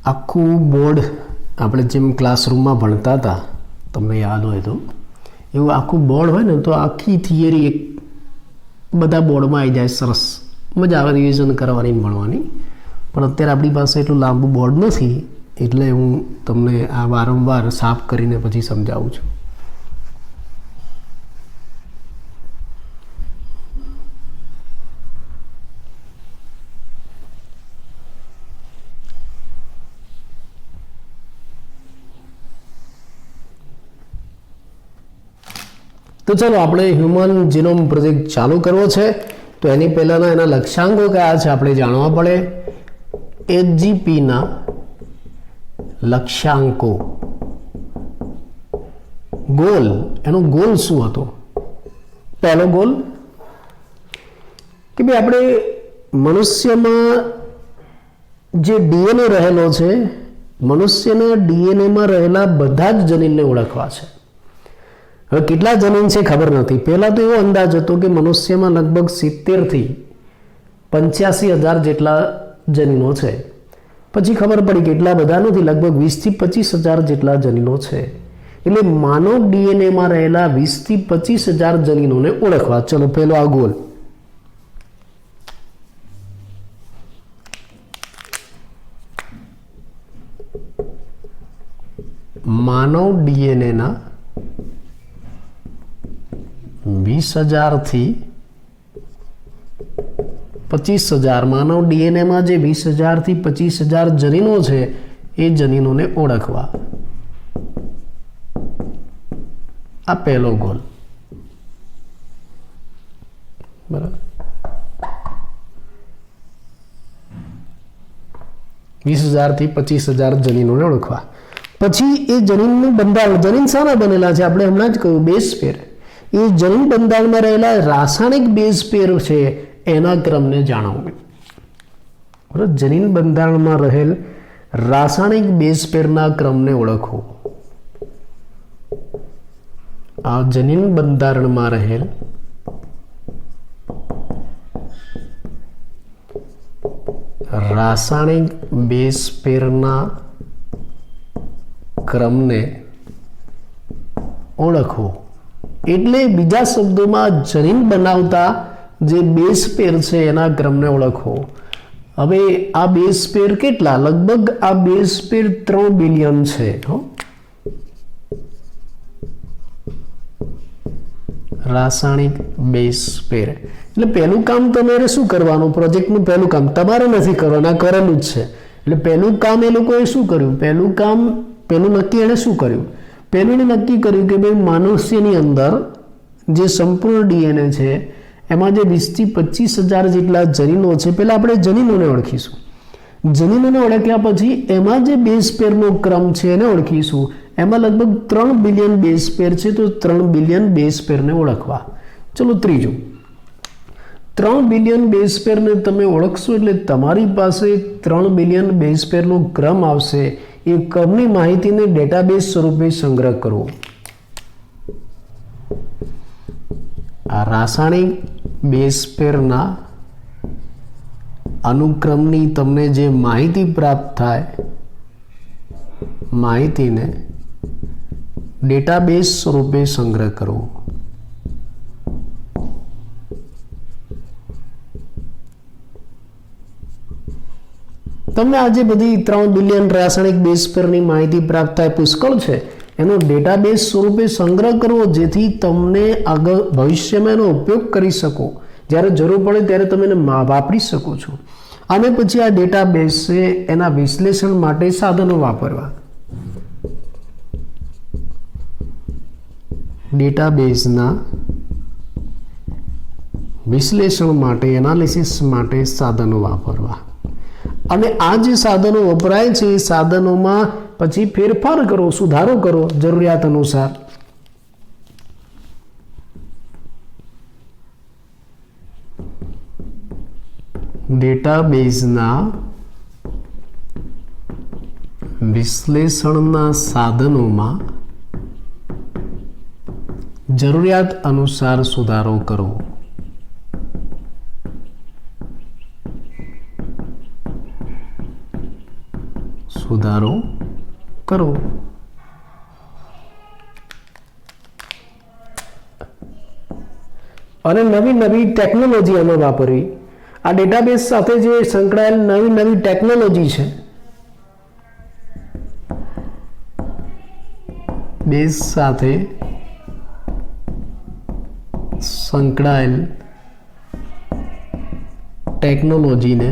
આખું બોર્ડ આપણે જેમ ક્લાસરૂમમાં ભણતા હતા, તમને યાદ હોય તો, એવું આખું બોર્ડ હોય ને તો આખી થિયરી એક બધા બોર્ડમાં આવી જાય. સરસ મજા આવે રિવિઝન કરવાની, ભણવાની. પણ અત્યારે આપણી પાસે એટલું લાંબુ બોર્ડ નથી એટલે હું તમને આ વારંવાર સાફ કરીને પછી સમજાવું છું. તો ચલો, આપણે હ્યુમન જીનોમ પ્રોજેક્ટ ચાલુ કરવો છે તો એની પહેલાંના એના લક્ષ્યાંકો કયા છે આપણે જાણવા પડે. HGPના લક્ષ્યાંકો, ગોલ. એનો ગોલ શું હતો? પહેલો ગોલ કે ભાઈ આપણે મનુષ્યમાં જે ડીએનએ રહેલો છે, મનુષ્યના ડીએનએમાં રહેલા બધા જ જનીનને ઓળખવા છે. હવે કેટલા જનીન છે ખબર નથી. પહેલાં તો એવો અંદાજ હતો કે મનુષ્યમાં લગભગ 70,000 થી 85,000 જેટલા જનીનો છે. પછી ખબર પડી કે એટલા બધા નથી, લગભગ 20,000 થી 25,000 જેટલા જનીનો છે. એટલે માનવ ડીએનએમાં રહેલા 20,000 થી 25,000 જનીનોને ઓળખવા. ચલો, પહેલો આ ગોલ. માનવ ડીએનએના 20,000 થી 25,000, માનવ ડીએનએમાં જે 20,000 થી 25,000 જનીનો છે એ જનીનોને ઓળખવા. આ પહેલો ગોલ. બરાબર 20,000 થી 25,000 જનીનોને ઓળખવા. પછી એ જનીનનું બંધારણ, જનીન શાના બનેલા છે આપણે હમણાં જ કહ્યું, બેઝ પેર. એ જનીન બંધારણમાં રહેલા રાસાયણિક બેઝ પેર છે એના ક્રમને જાણવું. બરાબર, જનીન બંધારણમાં રહેલ રાસાયણિક બેઝ પેરના ક્રમને ઓળખવો. આ જનીન બંધારણમાં રહેલ રાસાયણિક બેઝ પેરના ક્રમને ઓળખવો. એટલે બીજા શબ્દોમાં જનીન બનાવતા જે બેઝ પેર છે એના ક્રમને ઓળખવો. હવે આ બેઝ પેર કેટલા? લગભગ આ બેઝ પેર 3 બિલિયન છે. રાસાયણિક બેઝ પેર. એટલે પહેલું કામ તમારે શું કરવાનું? પ્રોજેક્ટનું પહેલું કામ તમારે નથી કરવાનું, આ કરેલું જ છે. એટલે પહેલું કામ એ લોકોએ શું કર્યું? પહેલું નક્કી એણે શું કર્યું? પહેલું એને નક્કી કર્યું કે ભાઈ મનુષ્યની અંદર જે સંપૂર્ણ ડીએનએ છે એમાં જે 20 થી 25,000 જેટલા જનીનો છે, પહેલા આપણે જનીનોને ઓળખીશું. જનીનોને ઓળખ્યા પછી એમાં જે બેઝ પેરનો ક્રમ છે એને ઓળખીશું. એમાં લગભગ 3 બિલિયન બેઝ પેર છે, તો 3 બિલિયન બેઝ પેરને ઓળખવા. ચલો ત્રીજું, 3 બિલિયન બેઝ પેરને તમે ઓળખશો એટલે તમારી પાસે 3 બિલિયન બેઝ પેરનો ક્રમ આવશે. એ ક્રમની માહિતીને ડેટાબેઝ સ્વરૂપે સંગ્રહ કરવો. આ રાસાયણિક બેઝ પેરના અનુક્રમની તમને જે માહિતી પ્રાપ્ત થાય, માહિતીને ડેટાબેઝ સ્વરૂપે સંગ્રહ કરવો. તમને આજે બધી 3 બિલિયન રાસાયણિક બેઝ પેરની માહિતી પ્રાપ્ત થાય, પુષ્કળ છે. એનો ડેટાબેઝ સ્વરૂપે સંગ્રહ કરવો, જેથી તમને આગળ ભવિષ્યમાં એનો ઉપયોગ કરી શકો. જ્યારે જરૂર પડે ત્યારે તમે એને વાપરી શકો છો. અને પછી આ ડેટાબેઝ છે એના વિશ્લેષણ માટે સાધનો વાપરવા. ડેટાબેઝના વિશ્લેષણ માટે, એનાલિસિસ માટે સાધનો વાપરવા. અને આ જે સાધનો વપરાય છે એ સાધનોમાં પછી ફેરફાર કરો, સુધારો કરો જરૂરિયાત અનુસાર. ડેટાબેઝના વિશ્લેષણના સાધનોમાં જરૂરિયાત અનુસાર સુધારો કરવો. સુધારો કરવો. અને નવી નવી ટેકનોલોજી આમાં વાપરવી. આ ડેટાબેઝ સાથે જે સંકળાયેલ નવી નવી ટેકનોલોજી છે, બેઝ સાથે સંકળાયેલ ટેકનોલોજીને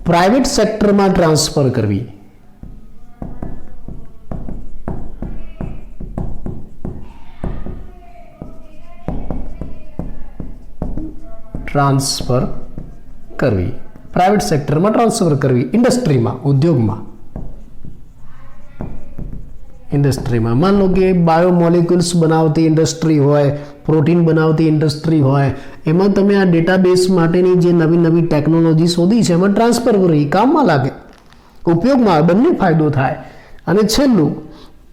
પ્રાઇવેટ સેક્ટરમાં ટ્રાન્સફર કરવી. પ્રાઇવેટ સેક્ટરમાં ટ્રાન્સફર કરવી. ઇન્ડસ્ટ્રીમાં, ઉદ્યોગમાં. ઇન્ડસ્ટ્રીમાં માન લો કે બાયોમોલિક્યુલ્સ બનાવતી ઇન્ડસ્ટ્રી હોય, પ્રોટીન બનાવતી ઇન્ડસ્ટ્રી હોય, એમાં તમે આ ડેટાબેઝ માટેની જે નવી નવી ટેકનોલોજી શોધી છે એમાં ટ્રાન્સફર કરી, કામમાં લાગે, ઉપયોગમાં આવે, બંને ફાયદો થાય. અને છેલ્લું,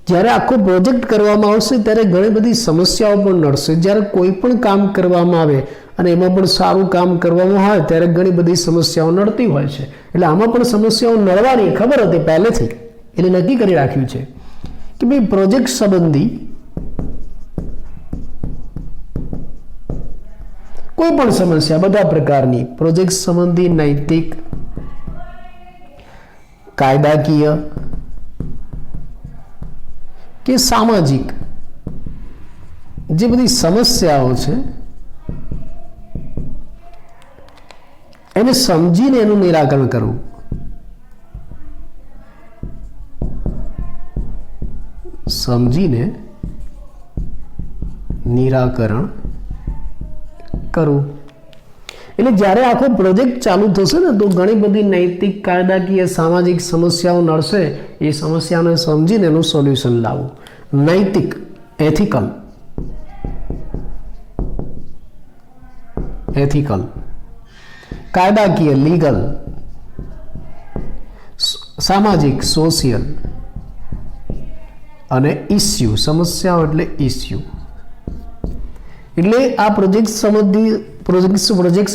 જ્યારે આખો પ્રોજેક્ટ કરવામાં આવશે ત્યારે ઘણી બધી સમસ્યાઓ પણ નડશે. જ્યારે કોઈ પણ કામ કરવામાં આવે અને એમાં પણ સારું કામ કરવામાં હોય ત્યારે ઘણી બધી સમસ્યાઓ નડતી હોય છે. એટલે આમાં પણ સમસ્યાઓ નડવાની ખબર હતી પહેલેથી, એટલે નક્કી કરી રાખ્યું છે કે ભાઈ પ્રોજેક્ટ સંબંધી કોઈ પણ સમસ્યા, બધા પ્રકારની પ્રોજેક્ટ સંબંધી નૈતિક, કાયદાકીય કે સામાજિક જે બધી સમસ્યાઓ છે એને સમજીને એનું નિરાકરણ કરવું. સમજીને નિરાકરણ કરું. એટલે જ્યારે આખો પ્રોજેક્ટ ચાલુ થશે ને તો ઘણી બધી નૈતિક કાયદાકીય સામાજિક સમસ્યાઓ નડશે. એ સમસ્યાને સમજીને એનું સોલ્યુશન લાવવું. નૈતિક એથિકલ, કાયદાકીય લીગલ, સામાજિક સોશિયલ અને ઇસ્યુ, સમસ્યાઓ એટલે ઇસ્યુ. એટલે આ પ્રોજેક્ટ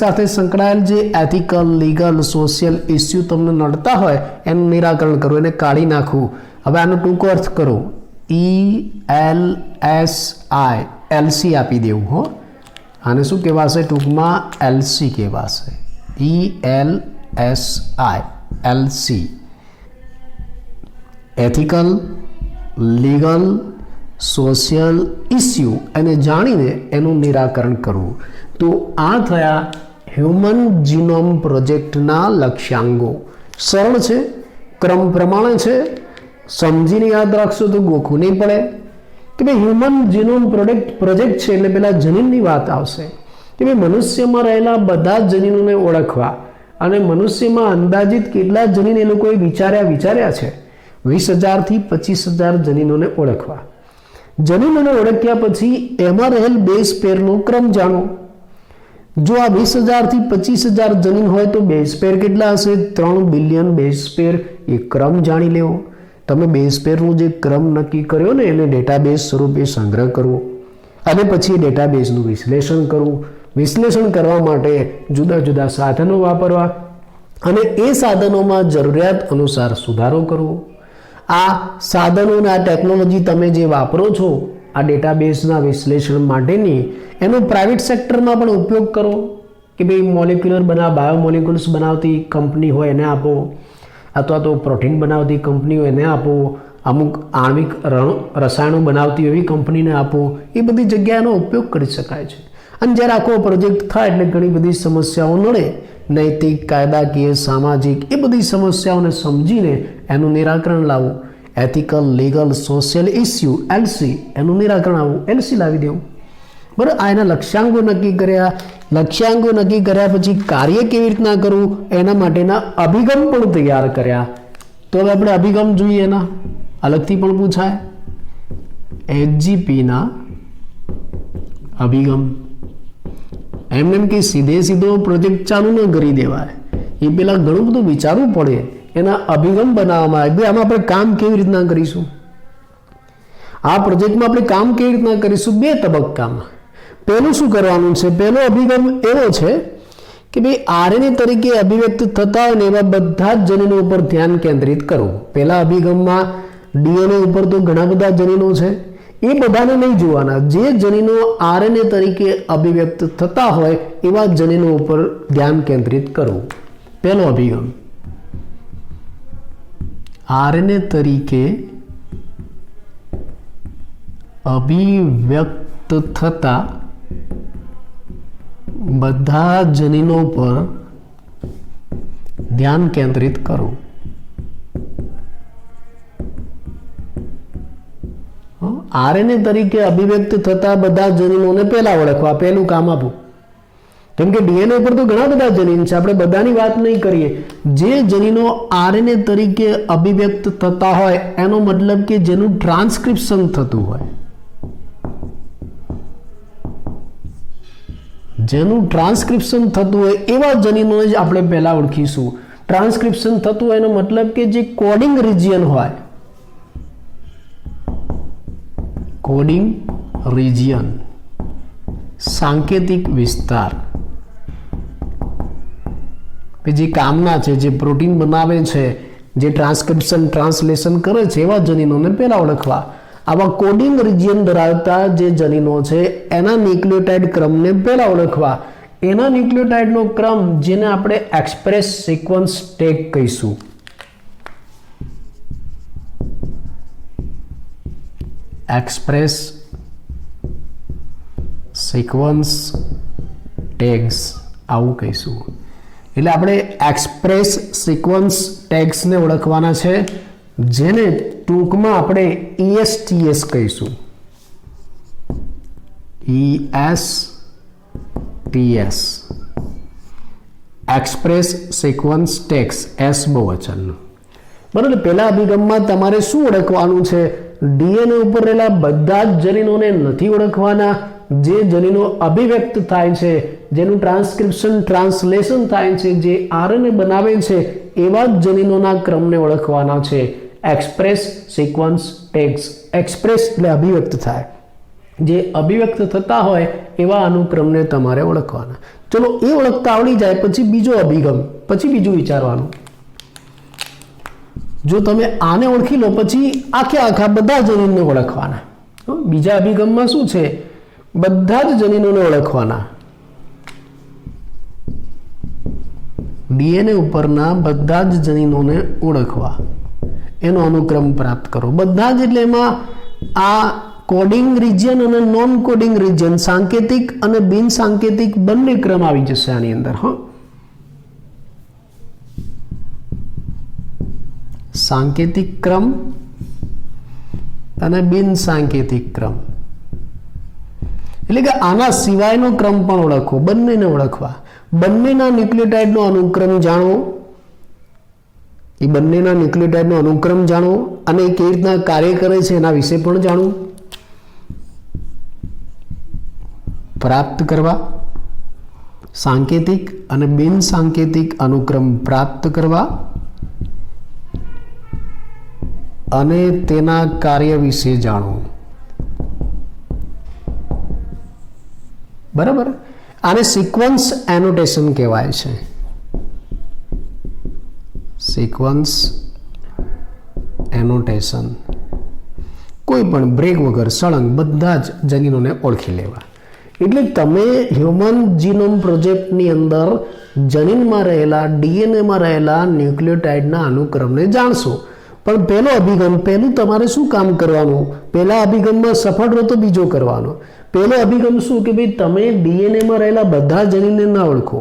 સાથે સંકળાયેલ જે એથિકલ, લીગલ, સોશિયલ ઇસ્યુ તમને નડતા હોય એનું નિરાકરણ કરવું, એને કાઢી નાખવું. હવે આનો ટૂંકો અર્થ કરો. ELSI આપી દેવું. હો, આને શું કહેવાશે? ટૂંકમાં LC કહેવાશે. ELSI, ethical, legal, social issue એને જાણીને એનું નિરાકરણ કરવું. તો આ થયા હ્યુમન જીનોમ પ્રોજેક્ટના લક્ષ્યાંગો. સરળ છે, ક્રમ પ્રમાણે છે, સમજીને યાદ રાખશો તો ગોખવું નહીં પડે. કે ભાઈ હ્યુમન જીનોમ પ્રોજેક્ટ છે એટલે પેલા જનીનની વાત આવશે કે ભાઈ મનુષ્યમાં રહેલા બધા જનીનોને ઓળખવા અને મનુષ્યમાં અંદાજિત કેટલા જનીન એ લોકોએ વિચાર્યા છે. 20,000 થી 25,000 જનીનોને ઓળખવા. જનીનોને ઓળખ્યા પછી એમાં રહેલ બેઝ પેરનો ક્રમ જાણો. જો આ 20,000 થી 25,000 જનીન હોય તો બેઝ પેર કેટલા હશે? 3 બિલિયન બેઝ પેર. એ ક્રમ જાણી લેવો. તમે બેઝ પેરનું જે ક્રમ નક્કી કર્યો ને એને ડેટાબેઝ સ્વરૂપે સંગ્રહ કરવો અને પછી ડેટાબેઝનું વિશ્લેષણ કરવું. વિશ્લેષણ કરવા માટે જુદા જુદા સાધનો વાપરવા અને એ સાધનોમાં જરૂરિયાત અનુસાર સુધારો કરવો. આ સાધનો અને આ ટેકનોલોજી તમે જે વાપરો છો આ ડેટાબેઝના વિશ્લેષણ માટેની, એનો પ્રાઇવેટ સેક્ટરમાં પણ ઉપયોગ કરો. કે ભાઈ બાયોમોલિક્યુલ્સ બનાવતી કંપની હોય એને આપો, અથવા તો પ્રોટીન બનાવતી કંપની હોય એને આપો, અમુક આણ્વિક રસાયણો બનાવતી એવી કંપનીને આપો. એ બધી જગ્યાએનો ઉપયોગ કરી શકાય છે. અને જ્યારે આખો પ્રોજેક્ટ થાય એટલે ઘણી બધી સમસ્યાઓ નડે, નૈતિક, કાયદાકીય, સામાજિક, એ બધી સમસ્યાઓને સમજીને એનું નિરાકરણ લાવવું. Ethical, legal, social issue LC, એનું નિરાકરણ આવવું, LC લાવી દેવું. બરાબર. આ એના લક્ષ્યાંગો નક્કી કર્યા. લક્ષ્યાંગો નક્કી કર્યા પછી કાર્ય કેવી રીતના કરવું એના માટેના અભિગમ પણ તૈયાર કર્યા. તો હવે આપણે અભિગમ જોઈએ. એના અલગથી પણ પૂછાય. HGPના અભિગમ. એમને એમ કે સીધો પ્રોજેક્ટ ચાલુ ન કરી દેવાય. એ પેલા ઘણું બધું વિચારવું પડે. એના અભિગમ બનાવવામાં આવે. આમાં આપણે કામ કેવી રીતના કરીશું, આ પ્રોજેક્ટમાં આપણે કામ કેવી રીતના કરીશું? 2 તબક્કામાં. પહેલું શું કરવાનું છે? પહેલો અભિગમ એવો છે કે ભાઈ RNA તરીકે અભિવ્યક્ત થતા હોય ને એવા બધા જ જનીનો ઉપર ધ્યાન કેન્દ્રિત કરવું. પહેલા અભિગમમાં DNA ઉપર તો ઘણા બધા જનીનો છે, એ બધાને નહીં જોવાના. જે જનીનો RNA તરીકે અભિવ્યક્ત થતા હોય એવા જનીનો ઉપર ધ્યાન કેન્દ્રિત કરવું. પહેલો અભિગમ RNA તરીકે અભિવ્યક્ત થતા બધા જનીનો પર ધ્યાન કેન્દ્રિત કરવું. RNA તરીકે અભિવ્યક્ત થતા બધા જનીનોને પહેલા ઓળખવા, પહેલું કામ આપવું. કેમ કે DNA પર તો ઘણા બધા જનીન છે, આપણે બધાની વાત નહીં કરીએ. જે જનીનો RNA તરીકે અભિવ્યક્ત થતા હોય એનો મતલબ કે જેનું ટ્રાન્સક્રિપ્શન થતું હોય, જેનું ટ્રાન્સક્રિપ્શન થતું હોય એવા જનીનો જ આપણે પહેલા ઓળખીશું. ટ્રાન્સક્રિપ્શન થતું હોય એનો મતલબ કે જે કોડિંગ રિજિયન હોય, કોડિંગ રિજિયન, સાંકેતિક વિસ્તાર, જે કામના છે, જે પ્રોટીન બનાવે છે, જે ટ્રાન્સલેશન કરે છે એવા જનીનોને પહેલા ઓળખવા. આવા કોડિંગ રિજિયન ધરાવતા જે જનીનો છે એના ન્યુક્લિયોટાઇડ ક્રમને પહેલા ઓળખવા. એના ન્યુક્લિયોટાઇડનો ક્રમ જેને આપણે એક્સપ્રેસ સિક્વન્સ ટેગ કહીશું. એક્સપ્રેસ સિક્વન્સ ટેગ્સ આવું કહીશું. એટલે આપણે એક્સપ્રેસ સિક્વન્સ ટેગ્સને ઓળખવાના છે, જેને ટૂંકમાં આપણે ESTS કહીશું. ESTS TS, express sequence tax S બહુવચનનું. બરાબર. પહેલા અભિગમમાં તમારે શું ઓળખવાનું છે? ડીએનએ ઉપર રહેલા બધા જ જનીનોને નથી ઓળખવાના. જે જનીનો અભિવ્યક્ત થાય છે, જેનું ટ્રાન્સક્રિપ્શન ટ્રાન્સલેશન થાય છે, જે આરએનએ બનાવે છે, એવા જ જનીનોના ક્રમને ઓળખવાના છે. Express sequence tax. એક્સપ્રેસ એટલે અભિવ્યક્ત થાય, જે અભિવ્યક્ત થતા હોય એવા અનુક્રમને તમારે ઓળખવાના. ચલો એ ઓળખતા આવડી જાય પછી બીજો અભિગમ, પછી બીજું વિચારવાનું. જો તમે આને ઓળખી લો પછી આખા બધા જનીનને ઓળખવાના. બીજા અભિગમમાં શું છે? બધા જ જનીનોને ઓળખવાના. ડીએનએ ઉપરના બધા જ જનીનોને ઓળખવા, એનો અનુક્રમ પ્રાપ્ત કરો. બધા જ એટલે એમાં આ કોડિંગ રિજિયન અને નોન કોડિંગ રિજિયન, સાંકેતિક અને બિન સાંકેતિક બંને ક્રમ આવી જશે આની અંદર. સાંકેતિક ક્રમ અને બિન સાંકેતિક ક્રમ, એટલે કે આના સિવાયનો ક્રમ પણ ઓળખવો, બંનેને ઓળખવા. બંનેના ન્યુક્લિયોટાઇડનો અનુક્રમ જાણવો, એ બંનેના ન્યુક્લિયોટાઇડનો અનુક્રમ જાણવો અને એ કેવી રીતના કાર્ય કરે છે એના વિશે પણ જાણવું. પ્રાપ્ત કરવા, સાંકેતિક અને બિન સાંકેતિક અનુક્રમ પ્રાપ્ત કરવા અને તેના કાર્ય વિશે જાણવું. બરાબર. આને સિક્વન્સ એનોટેશન કહેવાય છે. Sequence annotation. કોઈ પણ બ્રેક વગર સળંગ બધા જ જનીનોને ઓળખી લેવા. એટલે તમે હ્યુમન જીનોમ પ્રોજેક્ટની અંદર જનીનમાં રહેલા, ડીએનએમાં રહેલા ન્યુક્લિયોટાઇડના અનુક્રમને જાણશો. પણ પહેલો અભિગમ, પહેલું તમારે શું કામ કરવાનું? પહેલા અભિગમમાં સફળ રહો તો બીજો કરવાનો. પહેલો અભિગમ શું કે ભાઈ તમે ડીએનએમાં રહેલા બધા જનીનને ના ઓળખો.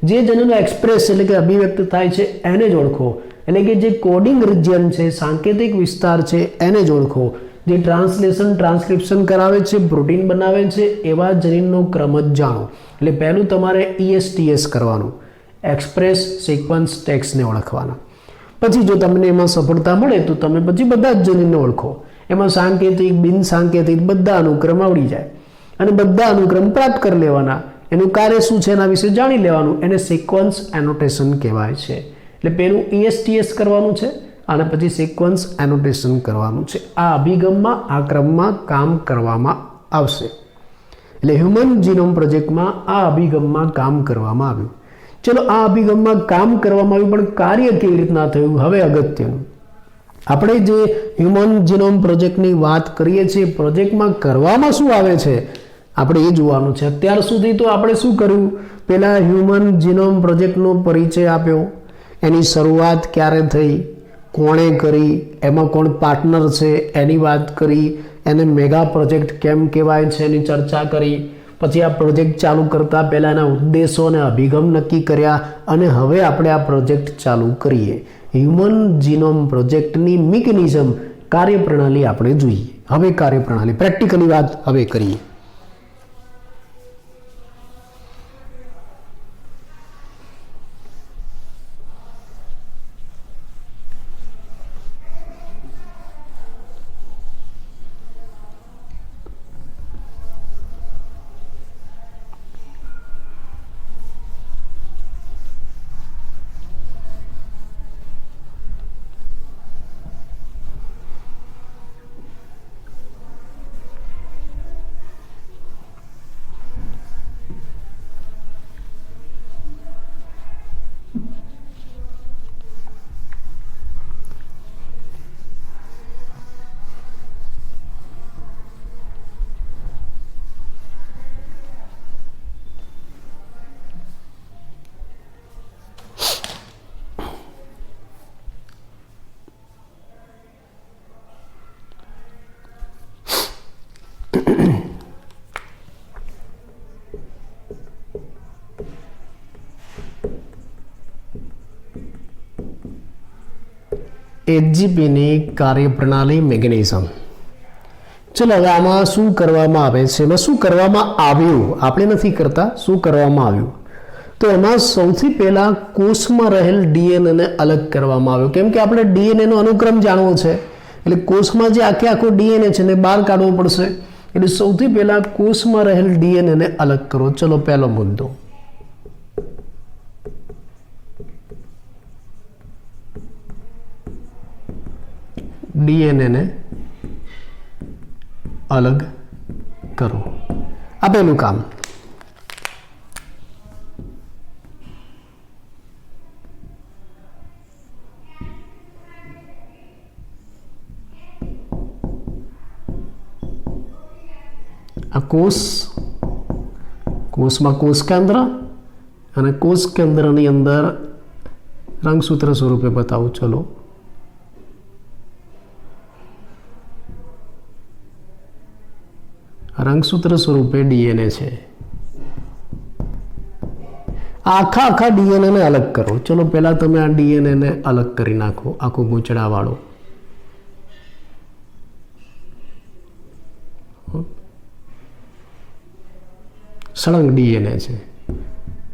જે જનીનો એક્સપ્રેસ એટલે કે અભિવ્યક્ત થાય છે એને જ ઓળખો. એટલે કે જે કોડિંગ રિજિયન છે, સાંકેતિક વિસ્તાર છે, એને જ ઓળખો. જે ટ્રાન્સલેશન ટ્રાન્સક્રિપ્શન કરાવે છે, પ્રોટીન બનાવે છે, એવા જનીનનો ક્રમ જ જાણો. એટલે પહેલું તમારે ESTS કરવાનું, એક્સપ્રેસ સિક્વન્સ ટેક્સને ઓળખવાના. પછી જો તમને એમાં સફળતા મળે તો તમે પછી બધા જ જનીનને ઓળખો. એમાં સાંકેતિક બિન સાંકેતિક બધા અનુક્રમ આવડી જાય અને બધા અનુક્રમ પ્રાપ્ત કરી લેવાના. એનું કાર્ય શું છે એના વિશે જાણી લેવાનું. એને સિક્વન્સ એનોટેશન કહેવાય છે. એટલે પેલું ESTS કરવાનું છે અને પછી સિક્વન્સ એનોટેશન કરવાનું છે. આ અભિગમમાં, આ ક્રમમાં કામ કરવામાં આવશે. એટલે હ્યુમન જીનોમ પ્રોજેક્ટમાં આ અભિગમમાં કામ કરવામાં આવ્યું. ચલો, આ અભિગમમાં કામ કરવામાં આવ્યું, પણ કાર્ય કેવી રીતના થયું હવે અગત્યનું. આપણે જે હ્યુમન જીનોમ પ્રોજેક્ટની વાત કરીએ છીએ, પ્રોજેક્ટમાં કરવામાં શું આવે છે આપણે એ જોવાનું છે. અત્યાર સુધી તો આપણે શું કર્યું? પહેલા હ્યુમન જીનોમ પ્રોજેક્ટનો પરિચય આપ્યો, એની શરૂઆત ક્યારે થઈ, કોણે કરી, એમાં કોણ પાર્ટનર છે એની વાત કરી, એને મેગા પ્રોજેક્ટ કેમ કહેવાય છે એની ચર્ચા કરી. પછી આ પ્રોજેક્ટ ચાલુ કરતા પહેલાં એના ઉદ્દેશો અને અભિગમ નક્કી કર્યા અને હવે આપણે આ પ્રોજેક્ટ ચાલુ કરીએ. હ્યુમન જીનોમ પ્રોજેક્ટની મિકેનિઝમ, કાર્યપ્રણાલી આપણે જોઈએ. હવે કાર્યપ્રણાલી પ્રેક્ટિકલી વાત હવે કરીએ. HGPની કાર્યપ્રણાલી મિકેનિઝમ. ચલો હવે આમાં શું કરવામાં આવે છે, એમાં શું કરવામાં આવ્યું, આપણે નથી કરતા, શું કરવામાં આવ્યું. તો એમાં સૌથી પહેલા કોષમાં રહેલ ડીએનએને અલગ કરવામાં આવ્યો, કેમ કે આપણે ડીએનએનો અનુક્રમ જાણવો છે, એટલે કોષમાં જે આખો ડીએનએ છે ને બહાર કાઢવો પડશે. એટલે સૌથી પહેલા કોષમાં રહેલ ડીએનએને અલગ કરો. ચલો પહેલો મુદ્દો, ડીએનએને અલગ કરો. આ પહેલું કામ. આ કોષમાં કોષ કેન્દ્ર અને કોષ કેન્દ્રની અંદર રંગસૂત્ર સ્વરૂપે બતાવું. ચલો રંગસૂત્ર સ્વરૂપે ડીએનએ છે. આખા ડીએનએને અલગ કરો. ચલો પહેલા તમે આ ડીએનએને અલગ કરી નાખો, આખું ગૂંચડા વાળો. સળંગ ડીએનએ છે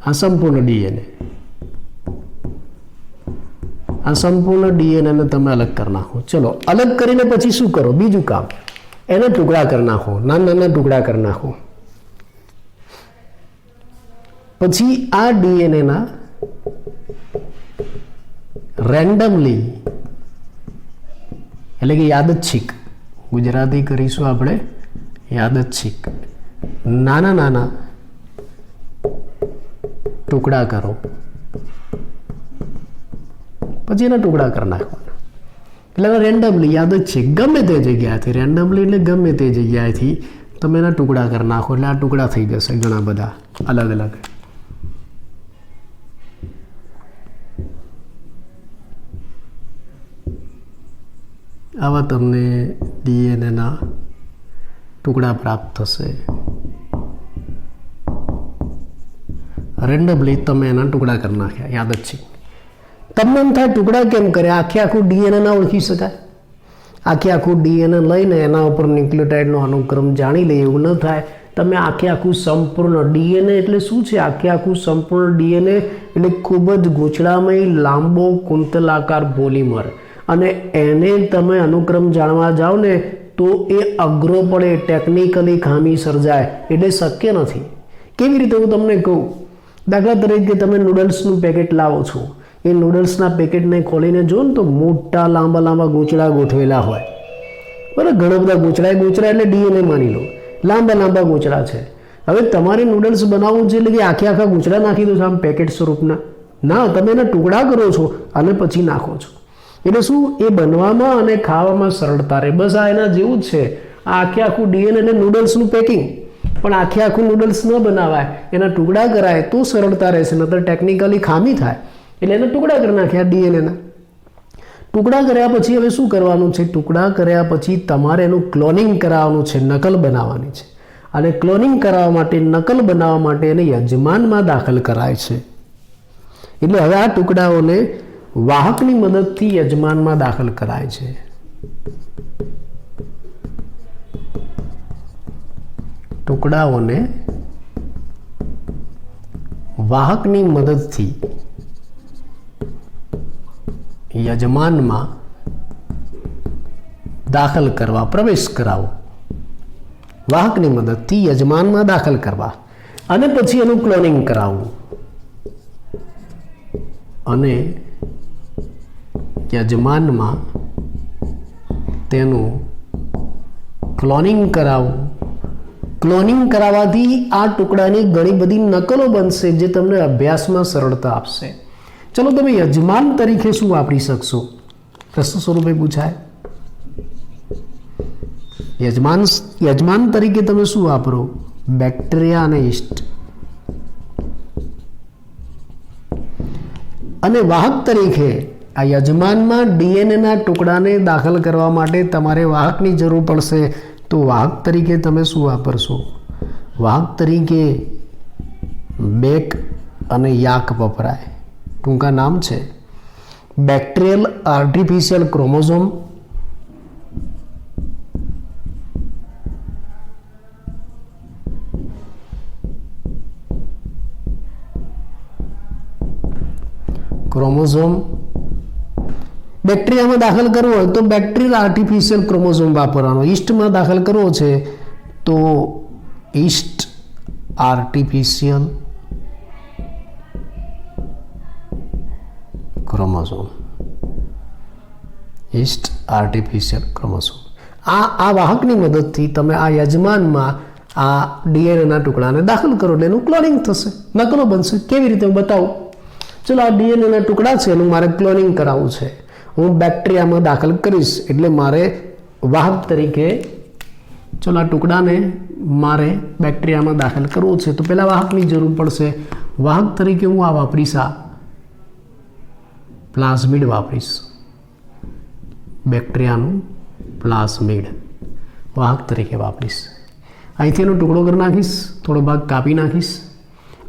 આ સંપૂર્ણ ડીએનએ. આ સંપૂર્ણ ડીએનએને તમે અલગ કરી નાખો. ચલો અલગ કરીને પછી શું કરો, બીજું કામ, એને ટુકડા કરી નાખો, નાના ટુકડા કરી નાખો. પછી આ ડીએનએના રેન્ડમલી એટલે કે યાદચ્છિક, ગુજરાતી કરીશું આપણે યાદચ્છિક, નાના ટુકડા કરો. પછી એના ટુકડા કરી નાખવાના. એટલે રેન્ડમલી યાદચ્છિક ગમે તે જગ્યાએથી, રેન્ડમલી એટલે ગમે તે જગ્યાએથી તમે એના ટુકડા કરી નાખો એટલે આ ટુકડા થઈ જશે ઘણા બધા અલગ અલગ. આવા તમને ડીએનએના ટુકડા પ્રાપ્ત થશે. રેન્ડમલી તમે એના ટુકડા કરી નાખ્યા યાદચ્છિક. તમને એમ થાય ટુકડા કેમ કરે, આખું ડીએનએ ના ઓળખી શકાય? આખું ડીએનએ લઈને એના ઉપર ન્યુક્લિયોટાઇડનો અનુક્રમ જાણી લે એવું ન થાય. તમે આખું સંપૂર્ણ ડીએનએ એટલે શું છે, આખું સંપૂર્ણ ડીએનએ એટલે ખૂબ જ ગૂંચળામય લાંબો કુંતલાકાર પોલિમર, અને એને તમે અનુક્રમ જાણવા જાઓ ને તો એ અઘરો પડે, ટેકનિકલી ખામી સર્જાય, એટલે શક્ય નથી. કેવી રીતે હું તમને કહું, દાખલા તરીકે તમે નૂડલ્સનું પેકેટ લાવો છો, એ નૂડલ્સના પેકેટને ખોલીને જો ને તો મોટા લાંબા ગૂંચળા ગોઠવેલા હોય, બરાબર, ઘણા બધા ગૂંચળા એટલે ડીએનએ માની લો, લાંબા ગૂંચળા છે. હવે તમારે નૂડલ્સ બનાવવું છે એટલે કે આખા ગૂંચળા નાખી દો છો આમ પેકેટ સ્વરૂપના? ના, તમે એના ટુકડા કરો છો અને પછી નાખો છો. એટલે શું, એ બનવામાં અને ખાવામાં સરળતા રહે. બસ આ એના જેવું જ છે. આ આખું ડીએનએ એટલે નૂડલ્સનું પેકિંગ, પણ આખું નૂડલ્સ ન બનાવાય, એના ટુકડા કરાય તો સરળતા રહેશે, નહીતર ટેકનિકલી ખામી થાય. એટલે એના ટુકડા કરી નાખ્યા ડીએનએના. ટુકડા કર્યા પછી હવે શું કરવાનું છે, ટુકડા કર્યા પછી તમારે એનું ક્લોનિંગ કરાવવાનું છે, નકલ બનાવવાની છે. અને ક્લોનિંગ કરાવવા માટે, નકલ બનાવવા માટે એને યજમાનમાં દાખલ કરાય છે. એટલે હવે આ ટુકડાઓને વાહકની મદદથી યજમાનમાં દાખલ કરાય છે. ટુકડાઓને વાહકની મદદથી યજમાનમાં દાખલ કરવા, પ્રવેશ કરાવો. વાહકની મદદથી યજમાનમાં દાખલ કરવા અને પછી એનું ક્લોનિંગ કરાવવું અને યજમાનમાં તેનું ક્લોનિંગ કરાવવું. ક્લોનિંગ કરાવવાથી આ ટુકડાની ઘણી બધી નકલો બનશે જે તમને અભ્યાસમાં સરળતા આપશે. ચલો તમે યજમાન તરીકે શું વાપરી શકશો, પ્રશ્ન સ્વરૂપે પૂછાય. યજમાન તરીકે તમે શું વાપરો? બેક્ટેરિયા અને યીસ્ટ. અને વાહક તરીકે આ યજમાનમાં ડીએનએના ટુકડાને દાખલ કરવા માટે તમારે વાહકની જરૂર પડશે. તો વાહક તરીકે તમે શું વાપરશો? વાહક તરીકે બેક અને યાક વપરાય. ટૂંકા નામ છે બેક્ટેરિયલ આર્ટિફિશિયલ ક્રોમોઝોમ ક્રોમોઝોમ. બેક્ટેરિયામાં દાખલ કરવો હોય તો બેક્ટેરિયલ આર્ટિફિશિયલ ક્રોમોઝોમ વાપરવાનો. ઈસ્ટમાં દાખલ કરવો છે તો East artificial chromosome. East artificial chromosome. આ વાહકની મદદથી તમે આ યજમાનમાં આ ડીએનએના ટુકડાને દાખલ કરો એટલે એનું ક્લોનિંગ થશે, નકલો બનશે. કેવી રીતે હું બતાવું? ચલો, આ ડીએનએના ટુકડા છે એનું મારે ક્લોનિંગ કરાવવું છે. હું બેક્ટેરિયામાં દાખલ કરીશ એટલે મારે વાહક તરીકે, ચલો આ ટુકડાને મારે બેક્ટેરિયામાં દાખલ કરવો છે તો પહેલાં વાહકની જરૂર પડશે. વાહક તરીકે હું આ વાપરીશ, આ પ્લાઝમિડ વાપરીશ. બેક્ટેરિયાનું પ્લાઝમિડ વાહક તરીકે વાપરીશ. અહીંથી એનો ટુકડો કરી નાખીશ, થોડો ભાગ કાપી નાખીશ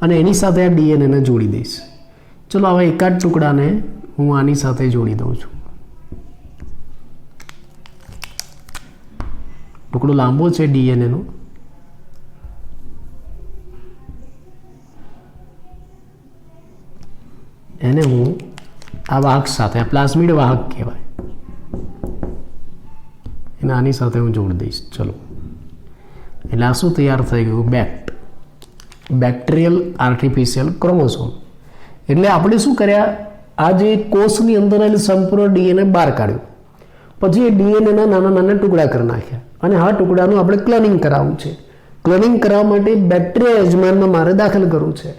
અને એની સાથે આ ડીએનએને જોડી દઈશ. ચલો હવે એકાદ ટુકડાને હું આની સાથે જોડી દઉં છું. ટુકડો લાંબો છે ડીએનએનો. એને હું આ વાહક સાથે, આ પ્લાઝમિડ વાહક કહેવાય, એને આની સાથે હું જોડી દઈશ. ચલો, એટલે આ શું તૈયાર થઈ ગયું? Bacterial artificial chromosome. એટલે આપણે શું કર્યા? આ જે કોષની અંદર આવેલું સંપૂર્ણ ડીએનએ બહાર કાઢ્યું, પછી એ ડીએનએના નાના નાના ટુકડા કરી નાખ્યા અને આ ટુકડાનું આપણે ક્લોનિંગ કરાવવું છે. ક્લોનિંગ કરાવવા માટે બેક્ટેરિયા યજમાનમાં મારે દાખલ કરવું છે.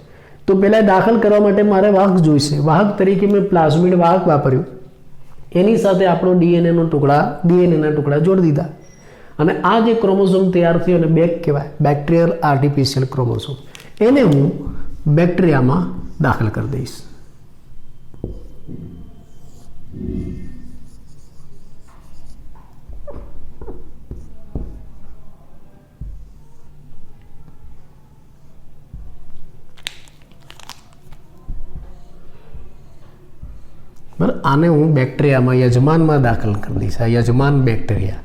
તો પહેલાં દાખલ કરવા માટે મારે વાહક જોઈશે. વાહક તરીકે મેં પ્લાઝમિડ વાહક વાપર્યું. એની સાથે આપણો ડીએનએના ટુકડા જોડી દીધા અને આ જે ક્રોમોઝોમ તૈયાર થયો અને બેક કહેવાય, બેક્ટેરિયલ આર્ટિફિશિયલ ક્રોમોઝોમ. એને હું બેક્ટેરિયામાં દાખલ કરી દઈશ. બરાબર, આને હું બેક્ટેરિયામાં, યજમાનમાં દાખલ કરી દઈશ. આ યજમાન બેક્ટેરિયા.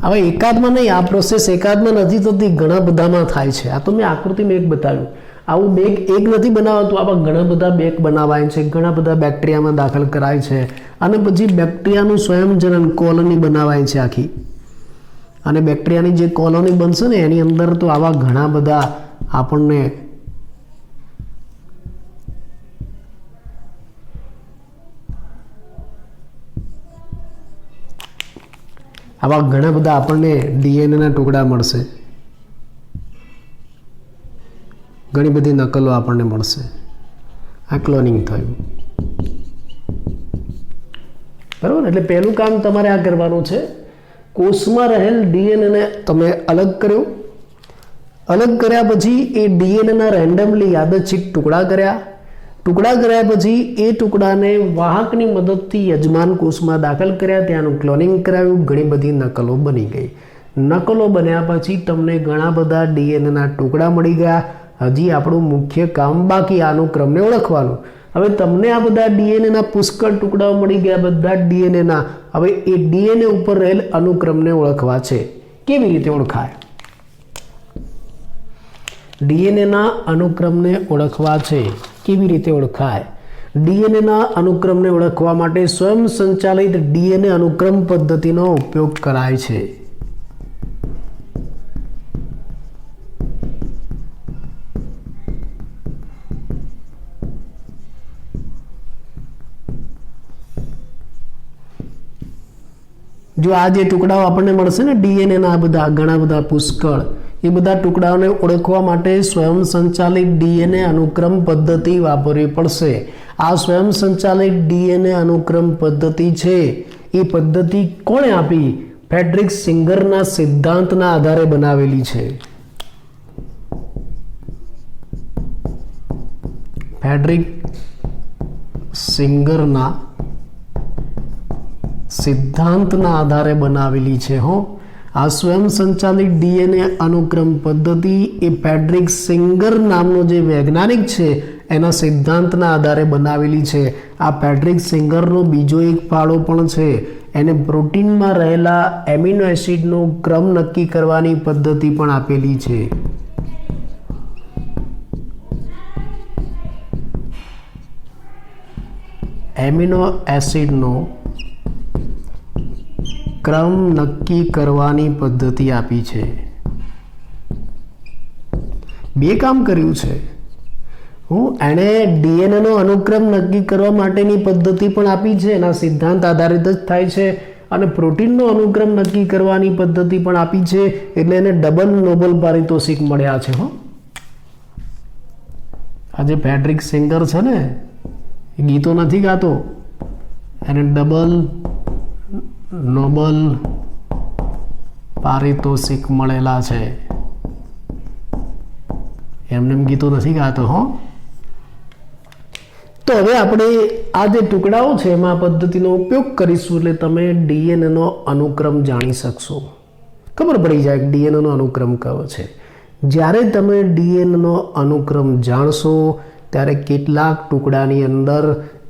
હવે એકાદમાં નહીં, આ પ્રોસેસ એકાદમાં નથી થતી, ઘણા બધામાં થાય છે. આ તો મેં આકૃતિમાં એક બતાવ્યું. આવું બેગ એક નથી બનાવતું, આવા ઘણા બધા બેગ બનાવાય છે, ઘણા બધા બેક્ટેરિયામાં દાખલ કરાય છે અને પછી બેક્ટેરિયાનું સ્વયંજનન કોલોની બનાવાય છે આખી. અને બેક્ટેરિયાની જે કોલોની બનશે ને એની અંદર તો આવા ઘણા બધા આપણને ડીએનએના ટુકડા મળશે, ઘણી બધી નકલો આપણને મળશે. આ ક્લોનિંગ થયું, બરાબર. એટલે પહેલું કામ તમારે આ કરવાનું છે, કોષમાં રહેલ ડીએનએને તમે અલગ કર્યો. અલગ કર્યા પછી એ ડીએનએના રેન્ડમલી યાદચ્છિક ટુકડા કર્યા પછી એ ટુકડાને વાહકની મદદથી યજમાન કોષમાં દાખલ કર્યા, ત્યાંનું ક્લોનિંગ કરાવ્યું, ઘણી બધી નકલો બની ગઈ. નકલો બન્યા પછી તમને ઘણા બધા ડીએનએના ટુકડા મળી ગયા. હજી આપણું મુખ્ય કામ બાકી, અનુક્રમને ઓળખવાનું. હવે તમને આ બધા ડીએનએના પુષ્કળ ટુકડાઓ મળી ગયા, બધા ડીએનએના. હવે એ ડીએનએ ઉપર રહેલ અનુક્રમને ઓળખવા છે. કેવી રીતે ઓળખાય? ડીએનએના અનુક્રમને ઓળખવા છે. કેવી રીતે ઓળખાય? ડીએનએના અનુક્રમને ઓળખવા માટે સ્વયં સંચાલિત ડીએનએ અનુક્રમ પદ્ધતિનો ઉપયોગ કરાય છે. જો આ જે ટુકડાઓ આપણને મળશે ને ડીએનએના, બધા ઘણા બધા પુષ્કળ, એ બધા ટુકડાઓને ઓળખવા માટે સ્વયં સંચાલિત ડીએનએ અનુક્રમ પદ્ધતિ વાપરવી પડશે. આ સ્વયં સંચાલિત ડીએનએ અનુક્રમ પદ્ધતિ છે એ પદ્ધતિ કોણે આપી? ફ્રેડરિક સિંગરના સિદ્ધાંતના આધારે બનાવેલી છે. ફ્રેડરિક સિંગરના સિદ્ધાંતના આધારે બનાવેલી છે. આ સ્વયં સંચાલિત ડીએનએ અનુક્રમ પદ્ધતિ એ ફ્રેડરિક સિંગર નામનો જે વૈજ્ઞાનિક છે એના સિદ્ધાંતના આધારે બનાવેલી છે. આ ફ્રેડરિક સિંગરનો બીજો એક ફાળો પણ છે. એને પ્રોટીનમાં રહેલા એમિનો એસિડનો ક્રમ નક્કી કરવાની પદ્ધતિ પણ આપેલી છે. એમિનો એસિડનો ક્રમ નક્કી કરવાની પદ્ધતિ આપી છે. બે કામ કર્યું છે. એણે ડીએનએનો અનુક્રમ નક્કી કરવા માટેની પદ્ધતિ પણ આપી છે, એના સિદ્ધાંત આધારિત જ થાય છે, અને પ્રોટીનનો અનુક્રમ નક્કી કરવાની પદ્ધતિ પણ આપી છે, એટલે એને ડબલ નોબેલ પારિતોષિક મળ્યા છે. આજે પેટ્રિક સિંગર છે ને, એ ગીતો નથી ગાતો, એને ડબલ નોબેલ પારિતોષિક મળેલા છે. એમને ગીતો નથી ગાતો. તો હવે આપણે આ જે ટુકડાઓ છે એમાં પદ્ધતિનો ઉપયોગ કરીશું, એટલે તમે ડીએનએનો અનુક્રમ જાણી શકશો. ખબર પડી જાય કે ડીએનએનો અનુક્રમ કયો છે. જ્યારે તમે ડીએનએનો અનુક્રમ જાણશો ત્યારે કેટલાક ટુકડાની અંદર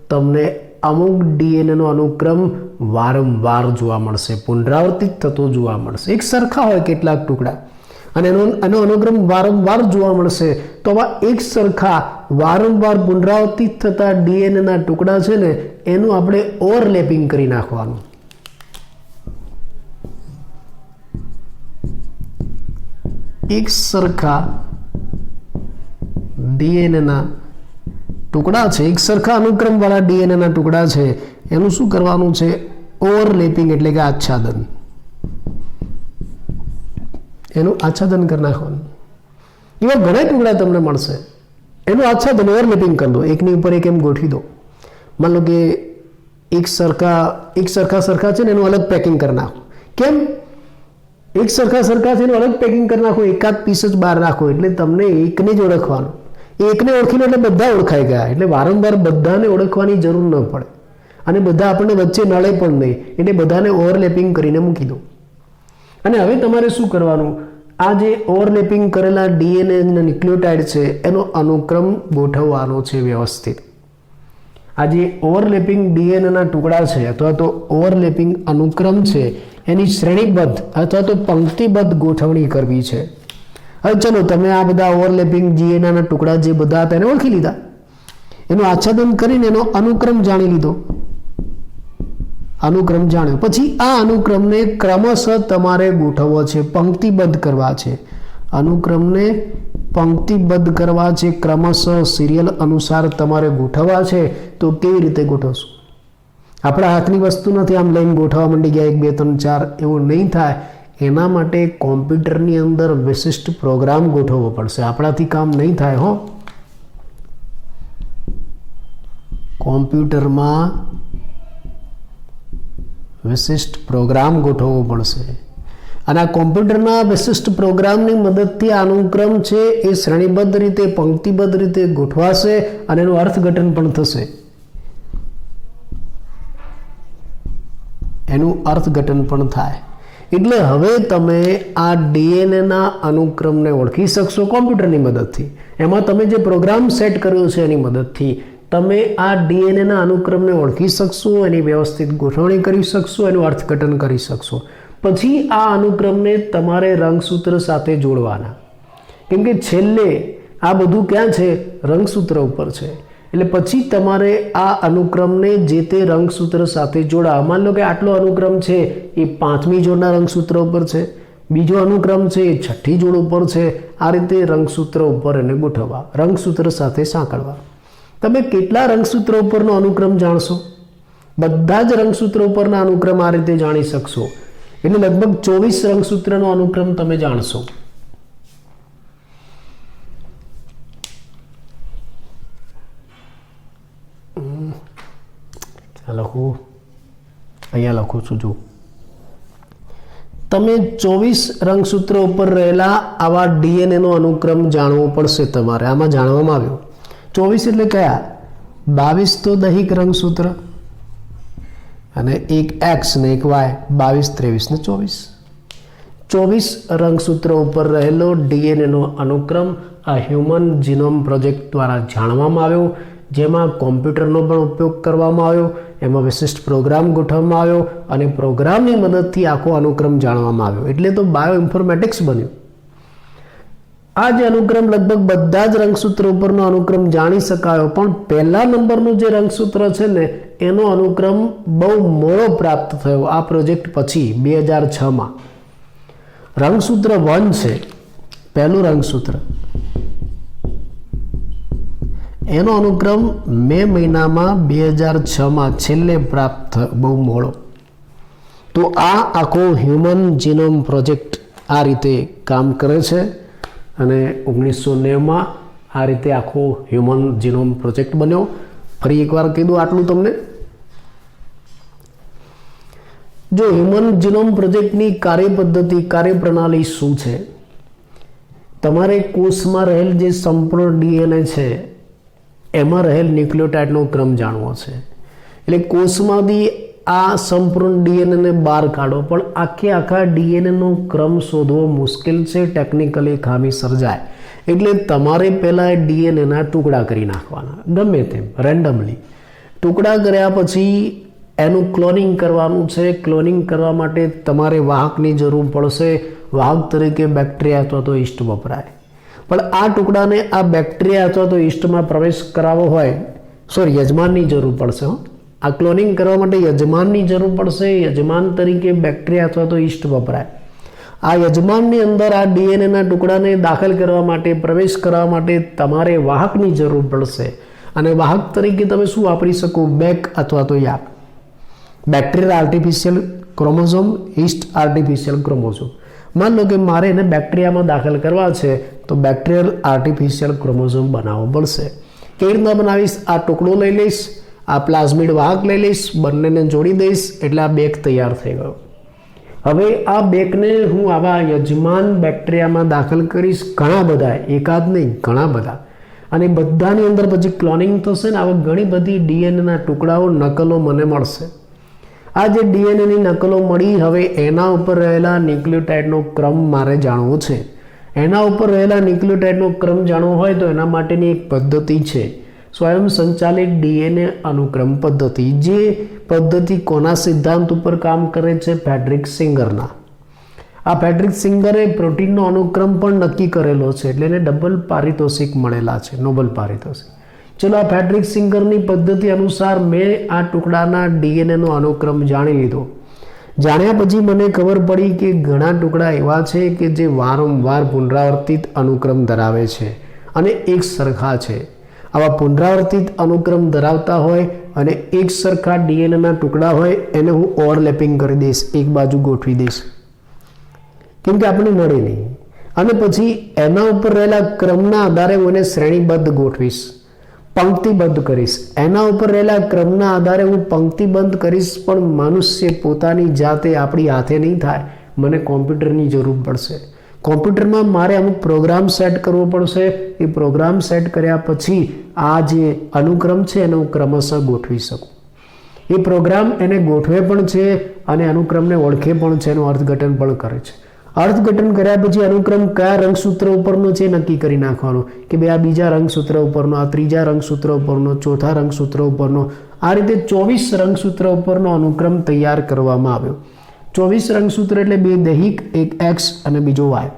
તમને અમુક ડીએનએનો અનુક્રમ વારંવાર જોવા મળશે, પુનરાવર્તિત થતો જોવા મળશે. એક સરખા હોય કેટલાક ટુકડા અને એનો અનુક્રમ વારંવાર જોવા મળશે, તો આવા એક સરખા વારંવાર પુનરાવર્તિત થતા ડીએનએના ટુકડા છે ને, એનું આપણે ઓવરલેપિંગ કરી નાખવાનું. એક સરખા ડીએનએના ટુકડા છે, એક સરખા અનુક્રમ વાળા ડીએનએના ટુકડા છે, એનું શું કરવાનું છે? ઓવરલેપિંગ એટલે કે આચ્છાદન. એનું આચ્છાદન કરી નાખવાનું. એવા ઘણા ટુકડા તમને મળશે, એનું આચ્છાદન ઓવરલેપિંગ કરી દો, એકની ઉપર એક એમ ગોઠવી દો. માન લો કે એક સરખા છે ને, એનું અલગ પેકિંગ કરી નાખો. કેમ? એક સરખા છે એનું અલગ પેકિંગ કરી નાખો, એકાદ પીસ જ બહાર રાખો, એટલે તમને એકને જ ઓળખવાનું. એકને ઓળખીને એટલે બધા ઓળખાઈ ગયા, એટલે વારંવાર બધાને ઓળખવાની જરૂર ન પડે, અને બધા આપણને વચ્ચે નડે પણ નહીં, એટલે બધાને ઓવરલેપિંગ કરીને મૂકી દો. અને હવે તમારે શું કરવાનું? આ જે ઓવરલેપિંગ કરેલા ડીએનએ ન્યુક્લિયોટાઇડ છે એનો અનુક્રમ ગોઠવવાનો છે વ્યવસ્થિત. આ જે ઓવરલેપિંગ ડીએનએના ટુકડા છે અથવા તો ઓવરલેપિંગ અનુક્રમ છે, એની શ્રેણીબદ્ધ અથવા તો પંક્તિબદ્ધ ગોઠવણી કરવી છે. હવે ચલો, તમે આ બધા ઓવરલેપિંગ ડીએનએના ટુકડા જે બધા હતા એને ઓળખી લીધા, એનું આચ્છાદન કરીને એનો અનુક્રમ જાણી લીધો. અનુક્રમ જાણ્યો પછી આ અનુક્રમને ક્રમશઃ તમારે ગોઠવવો છે, પંક્તિબદ્ધ કરવા છે. અનુક્રમને પંક્તિબદ્ધ કરવા છે, ક્રમશઃ સિરિયલ અનુસાર તમારે ગોઠવવા છે. તો કેવી રીતે ગોઠવશું? આપણા હાથની વસ્તુ નથી, આમ લઈને ગોઠવવા માંડી ગયા 1 2 3 4, એવું નહીં થાય. એના માટે કોમ્પ્યુટરની અંદર વિશિષ્ટ પ્રોગ્રામ ગોઠવવો પડશે, આપણાથી કામ નહીં થાય. કોમ્પ્યુટરમાં વિશિષ્ટ પ્રોગ્રામ ગોઠવવો પડશે, અને આ કોમ્પ્યુટરના વિશિષ્ટ પ્રોગ્રામની મદદથી અનુક્રમ છે એ શ્રેણીબદ્ધ રીતે પંક્તિબદ્ધ રીતે ગોઠવાશે, અને એનું અર્થઘટન પણ થશે. એનું અર્થઘટન પણ થાય. એટલે હવે તમે આ ડીએનએના અનુક્રમને ઓળખી શકશો કોમ્પ્યુટરની મદદથી. એમાં તમે જે પ્રોગ્રામ સેટ કર્યો છે એની મદદથી તમે આ ડીએનએના અનુક્રમને ઓળખી શકશો, એની વ્યવસ્થિત ગોઠવણી કરી શકશો, એનું અર્થઘટન કરી શકશો. પછી આ અનુક્રમને તમારે રંગસૂત્ર સાથે જોડવાના, કેમ કે છેલ્લે આ બધું ક્યાં છે? રંગસૂત્ર ઉપર છે. એટલે પછી તમારે આ અનુક્રમને જે તે રંગસૂત્ર સાથે જોડા. માન લો કે આટલો અનુક્રમ છે એ 5મી જોડના રંગસૂત્ર ઉપર છે, બીજો અનુક્રમ છે એ 6ઠ્ઠી જોડ ઉપર છે. આ રીતે રંગસૂત્ર ઉપર એને ગોઠવવા, રંગસૂત્ર સાથે સાંકળવા. તમે કેટલા રંગસૂત્રો ઉપરનો અનુક્રમ જાણશો? બધા જ રંગસૂત્રો ઉપરના અનુક્રમ આ રીતે જાણી શકશો. એટલે લગભગ 24 રંગસૂત્રનો અનુક્રમ તમે જાણશો. અહીંયા લખું છું, જો તમે 24 રંગસૂત્રો ઉપર રહેલા આવા ડીએનએનો અનુક્રમ જાણવો પડશે તમારે. આમાં જાણવામાં આવ્યો 24 એટલે કયા? 22 તો દૈહિક રંગસૂત્ર, અને એક એક્સ ને એક વાય, 22 23 ને 24 રંગસૂત્રો ઉપર રહેલો ડીએનએનો અનુક્રમ આ હ્યુમન જીનોમ પ્રોજેક્ટ દ્વારા જાણવામાં આવ્યો, જેમાં કોમ્પ્યુટરનો પણ ઉપયોગ કરવામાં આવ્યો, એમાં વિશિષ્ટ પ્રોગ્રામ ગોઠવવામાં આવ્યો, અને પ્રોગ્રામની મદદથી આખો અનુક્રમ જાણવામાં આવ્યો. એટલે તો બાયો ઇન્ફોર્મેટિક્સ બન્યું. આ જે અનુક્રમ લગભગ બધા જ રંગસૂત્ર ઉપરનો અનુક્રમ જાણી શકાયો, પણ પહેલા નંબરનું જે રંગસૂત્ર છે ને એનો અનુક્રમ બહુ મોડો પ્રાપ્ત થયો આ પ્રોજેક્ટ પછી 2006માં. રંગસૂત્ર 1 છે પહેલું રંગસૂત્ર, એનો અનુક્રમ મે મહિનામાં 2006માં છેલ્લે પ્રાપ્ત થયો, બહુ મોડો. તો આ આખો હ્યુમન જીનોમ પ્રોજેક્ટ આ રીતે કામ કરે છે અને 1990માં આ રીતે આખો હ્યુમન જીનોમ પ્રોજેક્ટ બન્યો. ફરી એકવાર કીધું આટલું તમને. જો હ્યુમન જીનોમ પ્રોજેક્ટની કાર્યપદ્ધતિ, કાર્યપ્રણાલી શું છે? તમારે કોષમાં રહેલ જે સંપૂર્ણ ડીએનએ છે એમાં રહેલ ન્યુક્લિયોટાઇડનો ક્રમ જાણવો છે. એટલે કોષમાંથી આ સંપૂર્ણ ડીએનએને બહાર કાઢો, પણ આખા ડીએનએનો ક્રમ શોધવો મુશ્કેલ છે, ટેકનિકલી ખામી સર્જાય. એટલે તમારે પહેલાં ડીએનએના ટુકડા કરી નાખવાના, ગમે તેમ રેન્ડમલી. ટુકડા કર્યા પછી એનું ક્લોનિંગ કરવાનું છે. ક્લોનિંગ કરવા માટે તમારે વાહકની જરૂર પડશે. વાહક તરીકે બેક્ટેરિયા અથવા તો યીસ્ટ વપરાય. પણ આ ટુકડાને આ બેક્ટેરિયા અથવા તો યીસ્ટમાં પ્રવેશ કરાવવો હોય, યજમાનની જરૂર પડશે. આ ક્લોનિંગ કરવા માટે યજમાનની જરૂર પડશે. યજમાન તરીકે બેક્ટેરિયા અથવા તો યીસ્ટ વપરાય. આ યજમાનની અંદર આ ડીએનએના ટુકડાને દાખલ કરવા માટે, પ્રવેશ કરવા માટે તમારે વાહકની જરૂર પડશે. અને વાહક તરીકે તમે શું વાપરી શકો? બેક અથવા તો yak. Bacterial artificial chromosome, yeast artificial chromosome. માન લો કે મારે એને બેક્ટેરિયામાં દાખલ કરવા છે, તો બેક્ટેરિયલ આર્ટિફિશિયલ ક્રોમોઝોમ બનાવવો પડશે. કેવી રીતના બનાવીશ? આ ટુકડો લઈ લઈશ, આ પ્લાઝમિડ વાહક લઈ લઈશ, બંનેને જોડી દઈશ, એટલે આ બેક તૈયાર થઈ ગયો. હવે આ બેકને હું આવા યજમાન બેક્ટેરિયામાં દાખલ કરીશ, ઘણા બધા, એકાદ નહીં ઘણા બધા, અને બધાની અંદર પછી ક્લોનિંગ થશે ને આવા ઘણી બધી ડીએનએના ટુકડાઓ, નકલો મને મળશે. આ જે ડીએનએની નકલો મળી, હવે એના ઉપર રહેલા ન્યુક્લિયોટાઇડનો ક્રમ મારે જાણવો છે. એના ઉપર રહેલા ન્યુક્લિયોટાઇડનો ક્રમ જાણવો હોય તો એના માટેની એક પદ્ધતિ છે, સ્વયં સંચાલિત ડીએનએ અનુક્રમ પદ્ધતિ. જે પદ્ધતિ કોના સિદ્ધાંત ઉપર કામ કરે છે? ફ્રેડરિક સિંગરના. આ ફ્રેડરિક સિંગરે પ્રોટીનનો અનુક્રમ પણ નક્કી કરેલો છે, એટલે એને ડબલ પારિતોષિક મળેલા છે, નોબેલ પારિતોષિક. ચલો, આ ફ્રેડરિક સિંગરની પદ્ધતિ અનુસાર મેં આ ટુકડાના ડીએનએનો અનુક્રમ જાણી લીધો. જાણ્યા પછી મને ખબર પડી કે ઘણા ટુકડા એવા છે કે જે વારંવાર પુનરાવર્તિત અનુક્રમ ધરાવે છે અને એક સરખા છે. આવા પુનરાવર્તિત અનુક્રમ ધરાવતા હોય અને એક સરખા ડીએનએના ટુકડા હોય, એને હું ઓવરલેપિંગ કરી દઈશ, એક બાજુ ગોઠવી દઈશ, કેમ કે આપણે નડે નહીં. અને પછી એના ઉપર રહેલા ક્રમના આધારે હું એને શ્રેણીબદ્ધ ગોઠવીશ, પંક્તિબદ્ધ કરીશ. એના ઉપર રહેલા ક્રમના આધારે હું પંક્તિબદ્ધ કરીશ, પણ મનુષ્ય પોતાની જાતે આપણી હાથે નહીં થાય, મને કોમ્પ્યુટરની જરૂર પડશે. કોમ્પ્યુટરમાં મારે અમુક પ્રોગ્રામ સેટ કરવો પડશે. એ પ્રોગ્રામ સેટ કર્યા પછી આ જે અનુક્રમ છે એને હું ક્રમશઃ ગોઠવી શકું. એ પ્રોગ્રામ એને ગોઠવે પણ છે અને અનુક્રમને ઓળખે પણ છે, એનું અર્થઘટન પણ કરે છે. અર્થઘટન કર્યા પછી અનુક્રમ કયા રંગસૂત્ર ઉપરનો છે નક્કી કરી નાખવાનો કે ભાઈ આ બીજા રંગસૂત્ર ઉપરનો, આ ત્રીજા રંગસૂત્ર ઉપરનો, ચોથા રંગસૂત્ર ઉપરનો. આ રીતે 24 રંગસૂત્ર ઉપરનો અનુક્રમ તૈયાર કરવામાં આવ્યો. 24 રંગસૂત્ર એટલે 2 દૈહિક, એક એક્સ અને બીજો વાય.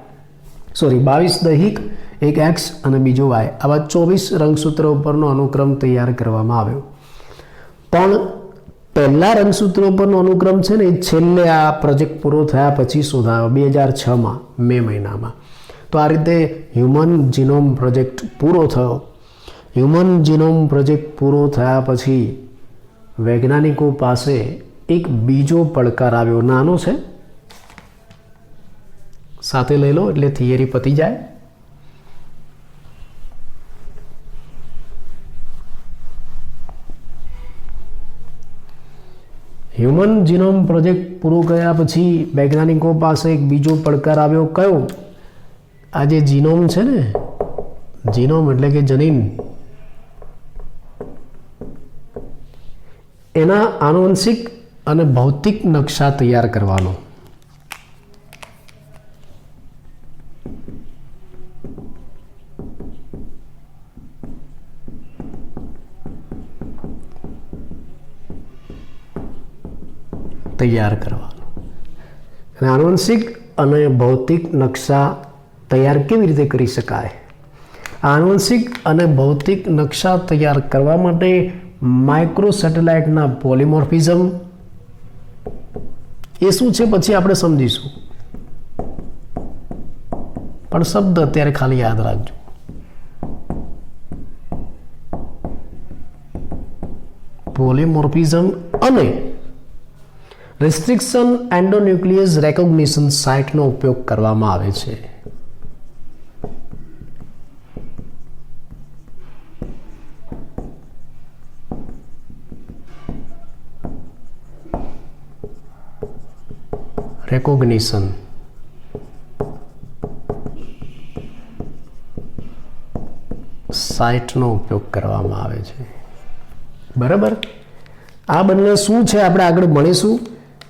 22 દૈહિક, એક એક્સ અને બીજો વાય. આવા 24 રંગસૂત્ર ઉપરનો અનુક્રમ તૈયાર કરવામાં આવ્યો. પણ પહેલા રંગસૂત્ર ઉપરનો અનુક્રમ છે ને એ છેલ્લે આ પ્રોજેક્ટ પૂરો થયા પછી શોધાયો 2006માં મે મહિનામાં. તો આ રીતે હ્યુમન જીનોમ પ્રોજેક્ટ પૂરો થયો. હ્યુમન જીનોમ પ્રોજેક્ટ પૂરો થયા પછી વૈજ્ઞાનિકો પાસે એક બીજો પડકાર આવ્યો. નાનો છે, સાથે લઈ લો એટલે થિયરી પતી જાય. હ્યુમન જીનોમ પ્રોજેક્ટ પૂરો કર્યા પછી વૈજ્ઞાનિકો પાસે એક બીજો પડકાર આવ્યો. કયો? આ જે જીનોમ છે ને, જીનોમ એટલે કે જનીન, એના આનુવંશિક અને ભૌતિક નકશા તૈયાર કરવાનો. અને આનુવંશિક અને ભૌતિક નકશા તૈયાર કેવી રીતે કરી શકાય? આનુવંશિક અને ભૌતિક નકશા તૈયાર કરવા માટે માઇક્રો સેટેલાઇટના પોલિમોર્ફિઝમ એ શું છે પછી આપણે સમજીશું, પણ શબ્દ અત્યારે ખાલી યાદ રાખજો. પોલિમોર્ફિઝમ અને રિસ્ટ્રિક્શન એન્ડોન્યુક્લિયસ રેકોગ્નિશન સાઇટનો ઉપયોગ કરવામાં આવે છે. રેકોગ્નિશન સાઇટનો ઉપયોગ કરવામાં આવે છે. બરાબર, આ બંને શું છે આપણે આગળ મળીશું.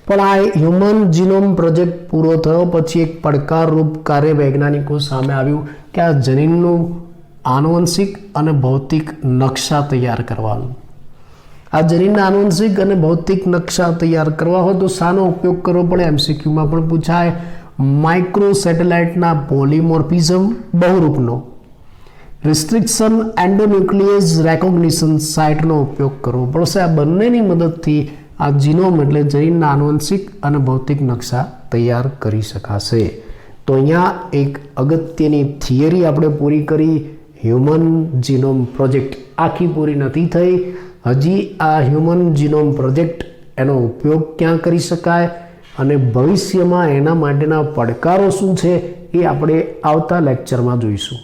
પણ આ હ્યુમન જીનોમ પ્રોજેક્ટ પૂરો થયો પછી એક પડકારરૂપ કાર્ય વૈજ્ઞાનિકો સામે આવ્યું કે આ જનીનનું આનુવંશિક અને ભૌતિક નકશા તૈયાર કરવાનું. આ જનીનના આનુવંશિક અને ભૌતિક નકશા તૈયાર કરવા હોય તો શાનો ઉપયોગ કરવો પડે? MCQમાં પણ પૂછાય. માઇક્રો સેટેલાઇટના પોલિમોર્ફિઝમ બહુરૂપનો, રિસ્ટ્રિક્શન એન્ડોન્યુક્લિયસ રેકોગ્નિશન સાઇટનો ઉપયોગ કરવો પડશે. આ બંનેની મદદથી આ જીનોમ એટલે જનીનના આનુવંશિક અને ભૌતિક નકશા તૈયાર કરી શકાશે. તો અહીંયા એક અગત્યની થિયરી આપણે પૂરી કરી. હ્યુમન જીનોમ પ્રોજેક્ટ આખી પૂરી નથી થઈ. હજી આ હ્યુમન જીનોમ પ્રોજેક્ટ એનો ઉપયોગ ક્યાં કરી શકાય અને ભવિષ્યમાં એના માટેના પડકારો શું છે એ આપણે આવતા લેક્ચરમાં જોઈશું.